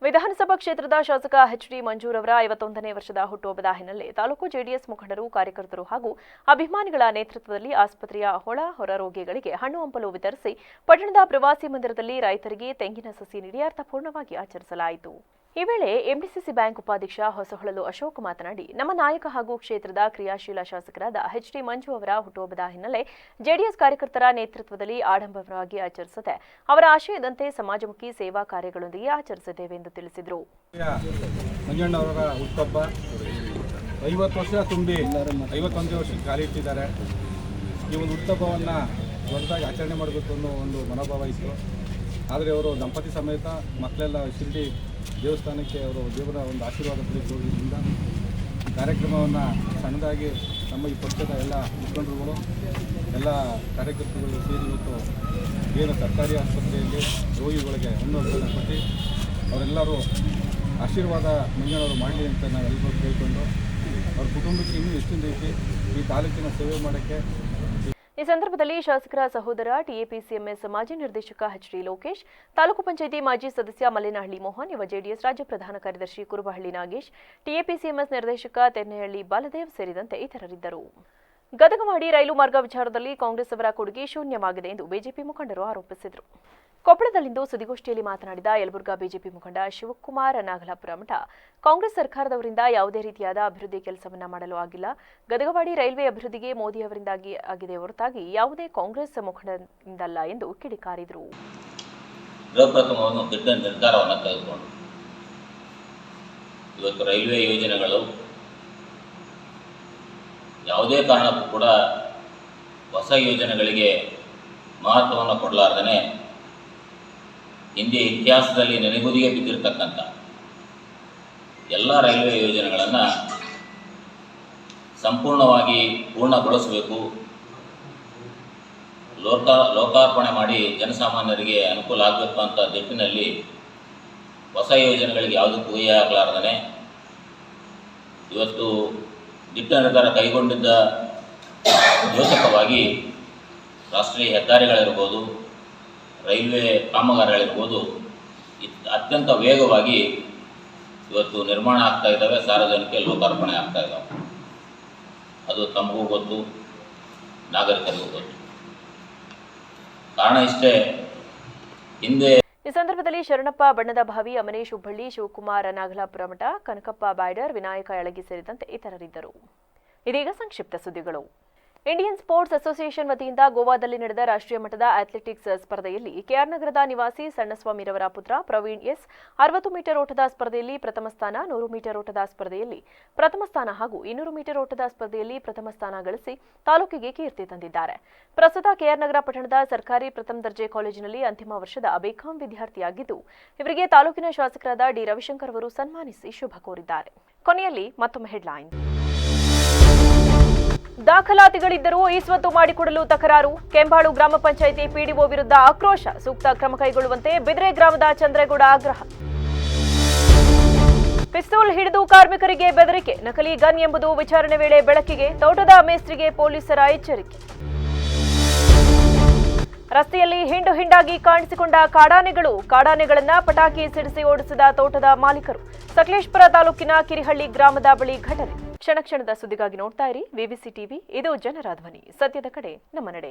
ವಿಧಾನಸಭಾ ಕ್ಷೇತ್ರದ ಶಾಸಕ ಎಚ್ಡಿ ಮಂಜೂರ್ ಅವರ 51ನೇ ವರ್ಷದ ಹುಟ್ಟುಹಬ್ಬದ ಹಿನ್ನೆಲೆ ತಾಲೂಕು ಜೆಡಿಎಸ್ ಮುಖಂಡರು, ಕಾರ್ಯಕರ್ತರು ಹಾಗೂ ಅಭಿಮಾನಿಗಳ ನೇತೃತ್ವದಲ್ಲಿ ಆಸ್ಪತ್ರೆಯ ಹೊರ ರೋಗಿಗಳಿಗೆ ಹಣ್ಣು ಹಂಪಲು ವಿತರಿಸಿ ಪಟ್ಟಣದ ಪ್ರವಾಸಿ ಮಂದಿರದಲ್ಲಿ ರೈತರಿಗೆ ತೆಂಗಿನ ಸಸಿ ನೀಡಿ ಅರ್ಥಪೂರ್ಣವಾಗಿ ಆಚರಿಸಲಾಯಿತು. ಈ ವೇಳೆ ಎಂಡಿಸಿಸಿ ಬ್ಯಾಂಕ್ ಉಪಾಧ್ಯಕ್ಷ ಹೊಸಹೊಳಲು ಅಶೋಕ್ ಮಾತನಾಡಿ, ನಮ್ಮ ನಾಯಕ ಹಾಗೂ ಕ್ಷೇತ್ರದ ಕ್ರಿಯಾಶೀಲ ಶಾಸಕರಾದ ಎಚ್ಡಿ ಮಂಜು ಅವರ ಹುಟ್ಟುಹಬ್ಬದ ಹಿನ್ನೆಲೆ ಜೆಡಿಎಸ್ ಕಾರ್ಯಕರ್ತರ ನೇತೃತ್ವದಲ್ಲಿ ಆಡಂಬರವಾಗಿ ಆಚರಿಸದೆ ಅವರ ಆಶಯದಂತೆ ಸಮಾಜಮುಖಿ ಸೇವಾ ಕಾರ್ಯಗಳೊಂದಿಗೆ ಆಚರಿಸಿದ್ದೇವೆ ಎಂದು ತಿಳಿಸಿದರು. ಮಂಜಣ್ಣವರ ಹುಟ್ಟುಹಬ್ಬ 50 ವರ್ಷ ತುಂಬಿ 51ನೇ ವರ್ಷಕ್ಕೆ ಕಾಲಿಟ್ಟಿದ್ದಾರೆ. ಈ ಒಂದು ಹುಟ್ಟುಹಬ್ಬವನ್ನು ದೊಡ್ಡದಾಗಿ ಆಚರಣೆ ಮಾಡಬೇಕು ಅನ್ನೋ ಒಂದು ಮನೋಭಾವ ಇತ್ತು. ಆದರೆ ಅವರು ದಂಪತಿ ಸಮೇತ ಮಕ್ಕಳೆಲ್ಲ ಶಿರ್ಡಿ ದೇವಸ್ಥಾನಕ್ಕೆ ಅವರು ದೇವರ ಒಂದು ಆಶೀರ್ವಾದ ಪಡೆದುಕೊಳ್ಳೋದ್ರಿಂದ ಕಾರ್ಯಕ್ರಮವನ್ನು ಸಣ್ಣದಾಗಿ ನಮ್ಮ ಈ ಪಕ್ಷದ ಎಲ್ಲ ಮುಖಂಡರುಗಳು, ಎಲ್ಲ ಕಾರ್ಯಕರ್ತರುಗಳು ಸೇರಿ ಇವತ್ತು ಏನು ಸರ್ಕಾರಿ ಆಸ್ಪತ್ರೆಯಲ್ಲಿ ರೋಗಿಗಳಿಗೆ ಹಣ್ಣು ಹಂಪನ್ನು ಕೊಟ್ಟು ಅವರೆಲ್ಲರೂ ಆಶೀರ್ವಾದ ಮಂಜಣ್ಣವರು ಮಾಡಲಿ ಅಂತ ನಾವೆಲ್ಲರೂ ಕೇಳಿಕೊಂಡು ಅವ್ರ ಕುಟುಂಬಕ್ಕೆ ಇನ್ನೂ ಹೆಚ್ಚಿನ ರೀತಿ ಈ ತಾಲೂಕಿನ ಸೇವೆ ಮಾಡೋಕ್ಕೆ. ಈ ಸಂದರ್ಭದಲ್ಲಿ ಶಾಸಕರ ಸಹೋದರ ಟಿಎಪಿಸಿಎಂಎಸ್ ಮಾಜಿ ನಿರ್ದೇಶಕ ಎಚ್ಡಿ ಲೋಕೇಶ್, ತಾಲೂಕು ಪಂಚಾಯಿತಿ ಮಾಜಿ ಸದಸ್ಯ ಮಲ್ಲೇನಹಳ್ಳಿ ಮೋಹನ್, ಯುವ ಜೆಡಿಎಸ್ ರಾಜ್ಯ ಪ್ರಧಾನ ಕಾರ್ಯದರ್ಶಿ ಕುರುಬಹಳ್ಳಿ ನಾಗೇಶ್, ಟಿಎಪಿಸಿಎಂಎಸ್ ನಿರ್ದೇಶಕ ತೆನ್ನೆಹಳ್ಳಿ ಬಾಲದೇವ್ ಸೇರಿದಂತೆ ಇತರರಿದ್ದರು. ಗದಗವಾಡಿ ರೈಲು ಮಾರ್ಗ ವಿಚಾರದಲ್ಲಿ ಕಾಂಗ್ರೆಸ್ ಅವರ ಕೊಡುಗೆ ಶೂನ್ಯವಾಗಿದೆ ಎಂದು ಬಿಜೆಪಿ ಮುಖಂಡರು ಆರೋಪಿಸಿದರು. ಕೊಪ್ಪಳದಲ್ಲಿಂದು ಸುದ್ದಿಗೋಷ್ಠಿಯಲ್ಲಿ ಮಾತನಾಡಿದ ಯಲಬುರ್ಗಾ ಬಿಜೆಪಿ ಮುಖಂಡ ಶಿವಕುಮಾರ್ ನಾಗಲಾಪುರ ಮಠ, ಕಾಂಗ್ರೆಸ್ ಸರ್ಕಾರದವರಿಂದ ಯಾವುದೇ ರೀತಿಯಾದ ಅಭಿವೃದ್ಧಿ ಕೆಲಸವನ್ನ ಮಾಡಲು ಆಗಿಲ್ಲ. ಗದಗವಾಡಿ ರೈಲ್ವೆ ಅಭಿವೃದ್ಧಿಗೆ ಮೋದಿ ಅವರಿಂದಾಗಿ ಆಗಿದೆ ಹೊರತಾಗಿ ಯಾವುದೇ ಕಾಂಗ್ರೆಸ್ ಮುಖಂಡರಿಂದಲ್ಲ ಎಂದು ಕಿಡಿಕಾರಿದರು. ನಿರ್ಧಾರವನ್ನು ತೆಗೆದುಕೊಂಡು ಇವತ್ತು ರೈಲ್ವೆ ಯೋಜನೆಗಳು ಯಾವುದೇ ಕಾರಣಕ್ಕೂ ಕೂಡ ಹೊಸ ಯೋಜನೆಗಳಿಗೆ ಮಹತ್ವವನ್ನು ಕೊಡಲಾರ್ದೇ ಹಿಂದೆ ಇತಿಹಾಸದಲ್ಲಿ ನೆನೆಗುದಿಗೆ ಬಿದ್ದಿರತಕ್ಕಂಥ ಎಲ್ಲ ರೈಲ್ವೆ ಯೋಜನೆಗಳನ್ನು ಸಂಪೂರ್ಣವಾಗಿ ಪೂರ್ಣಗೊಳಿಸಬೇಕು, ಲೋಕಾರ್ಪಣೆ ಮಾಡಿ ಜನಸಾಮಾನ್ಯರಿಗೆ ಅನುಕೂಲ ಆಗಬೇಕು ಅಂತ ನಿಟ್ಟಿನಲ್ಲಿ ಹೊಸ ಯೋಜನೆಗಳಿಗೆ ಯಾವುದಕ್ಕೂ ಊಹೆ ಆಗಲಾರ್ದೇ ಇವತ್ತು ದಿಟ್ಟ ನಿರ್ಧಾರ ಕೈಗೊಂಡಿದ್ದ ದ್ಯೋತಕವಾಗಿ ರಾಷ್ಟ್ರೀಯ ಹೆದ್ದಾರಿಗಳಿರ್ಬೋದು, ರೈಲ್ವೆ ಕಾಮಗಾರಿಗಳಿರ್ಬೋದು ಅತ್ಯಂತ ವೇಗವಾಗಿ ಇವತ್ತು ನಿರ್ಮಾಣ ಆಗ್ತಾ ಇದ್ದಾವೆ, ಸಾರ್ವಜನಿಕ ಲೋಕಾರ್ಪಣೆ ಆಗ್ತಾ ಇದ್ದಾವೆ. ಅದು ತಮಗೂ ಗೊತ್ತು, ನಾಗರಿಕರಿಗೂ ಗೊತ್ತು. ಕಾರಣ ಇಷ್ಟೇ, ಹಿಂದೆ ಈ ಸಂದರ್ಭದಲ್ಲಿ ಶರಣಪ್ಪ ಬಣ್ಣದ ಭಾವಿ, ಅಮರೇಶ್ ಹುಬ್ಬಳ್ಳಿ, ಶಿವಕುಮಾರ್ ನಾಗಲಾಪುರ ಮಠ, ಕನಕಪ್ಪ ಬ್ಯಾಡರ್, ವಿನಾಯಕ ಯಳಗಿ ಸೇರಿದಂತೆ ಇತರರಿದ್ದರು. ಇದೀಗ ಸಂಕ್ಷಿಪ್ತ ಸುದ್ದಿಗಳು. ಇಂಡಿಯನ್ ಸ್ಪೋರ್ಟ್ಸ್ ಅಸೋಸಿಯೇಷನ್ ವತಿಯಿಂದ ಗೋವಾದಲ್ಲಿ ನಡೆದ ರಾಷ್ಟ್ರೀಯ ಮಟ್ಟದ ಅಥ್ಲೆಟಿಕ್ಸ್ ಸ್ಪರ್ಧೆಯಲ್ಲಿ ಕೆಆರ್ ನಗರದ ನಿವಾಸಿ ಸಣ್ಣಸ್ವಾಮಿರವರ ಪುತ್ರ ಪ್ರವೀಣ್ ಎಸ್ 60 ಮೀಟರ್ ಓಟದ ಸ್ಪರ್ಧೆಯಲ್ಲಿ ಪ್ರಥಮ ಸ್ಥಾನ, 100 ಮೀಟರ್ ಓಟದ ಸ್ಪರ್ಧೆಯಲ್ಲಿ ಪ್ರಥಮ ಸ್ಥಾನ ಹಾಗೂ 200 ಮೀಟರ್ ಓಟದ ಸ್ಪರ್ಧೆಯಲ್ಲಿ ಪ್ರಥಮ ಸ್ಥಾನ ಗಳಿಸಿ ತಾಲೂಕಿಗೆ ಕೀರ್ತಿ ತಂದಿದ್ದಾರೆ. ಪ್ರಸ್ತುತ ಕೆಆರ್ ನಗರ ಪಟ್ಟಣದ ಸರ್ಕಾರಿ ಪ್ರಥಮ ದರ್ಜೆ ಕಾಲೇಜಿನಲ್ಲಿ ಅಂತಿಮ ವರ್ಷದ ಬಿಕಾಂ ವಿದ್ಯಾರ್ಥಿಯಾಗಿದ್ದು, ಇವರಿಗೆ ತಾಲೂಕಿನ ಶಾಸಕರಾದ ಡಿ ರವಿಶಂಕರ್ ಅವರು ಸನ್ಮಾನಿಸಿ ಶುಭ ಕೋರಿದ್ದಾರೆ. ಕೊನೆಯಲ್ಲಿ ಮತ್ತೊಮ್ಮೆ ಹೆಡ್ಲೈನ್. ದಾಖಲಾತಿಗಳಿದ್ದರೂ ಇಸ್ವತ್ತು ಮಾಡಿಕೊಡಲು ತಕರಾರು, ಕೆಂಬಾಳು ಗ್ರಾಮ ಪಂಚಾಯಿತಿ ಪಿಡಿಒ ವಿರುದ್ಧ ಆಕ್ರೋಶ, ಸೂಕ್ತ ಕ್ರಮ ಕೈಗೊಳ್ಳುವಂತೆ ಬಿದ್ರೆ ಗ್ರಾಮದ ಚಂದ್ರೇಗೌಡ ಆಗ್ರಹ. ಪಿಸ್ತೂಲ್ ಹಿಡಿದು ಕಾರ್ಮಿಕರಿಗೆ ಬೆದರಿಕೆ, ನಕಲಿ ಗನ್ ಎಂಬುದು ವಿಚಾರಣೆ ವೇಳೆ ಬೆಳಕಿಗೆ, ತೋಟದ ಮೇಸ್ತ್ರಿಗೆ ಪೊಲೀಸರ ಎಚ್ಚರಿಕೆ. ರಸ್ತೆಯಲ್ಲಿ ಹಿಂಡು ಹಿಂಡಾಗಿ ಕಾಣಿಸಿಕೊಂಡ ಕಾಡಾನೆಗಳನ್ನ ಪಟಾಕಿ ಸಿಡಿಸಿ ಓಡಿಸಿದ ತೋಟದ ಮಾಲೀಕರು. ಸಕಲೇಶಪುರ ತಾಲೂಕಿನ ಕಿರಿಹಳ್ಳಿ ಗ್ರಾಮದ ಬಳಿ ಘಟನೆ. ಕ್ಷಣ ಕ್ಷಣದ ಸುದ್ದಿಗಾಗಿ ನೋಡ್ತಾ ಇರಿ ವಿಬಿಸಿ ಟಿವಿ, ಇದು ಜನರ ಧ್ವನಿ, ಸತ್ಯದ ಕಡೆ ನಮ್ಮ ನಡೆ.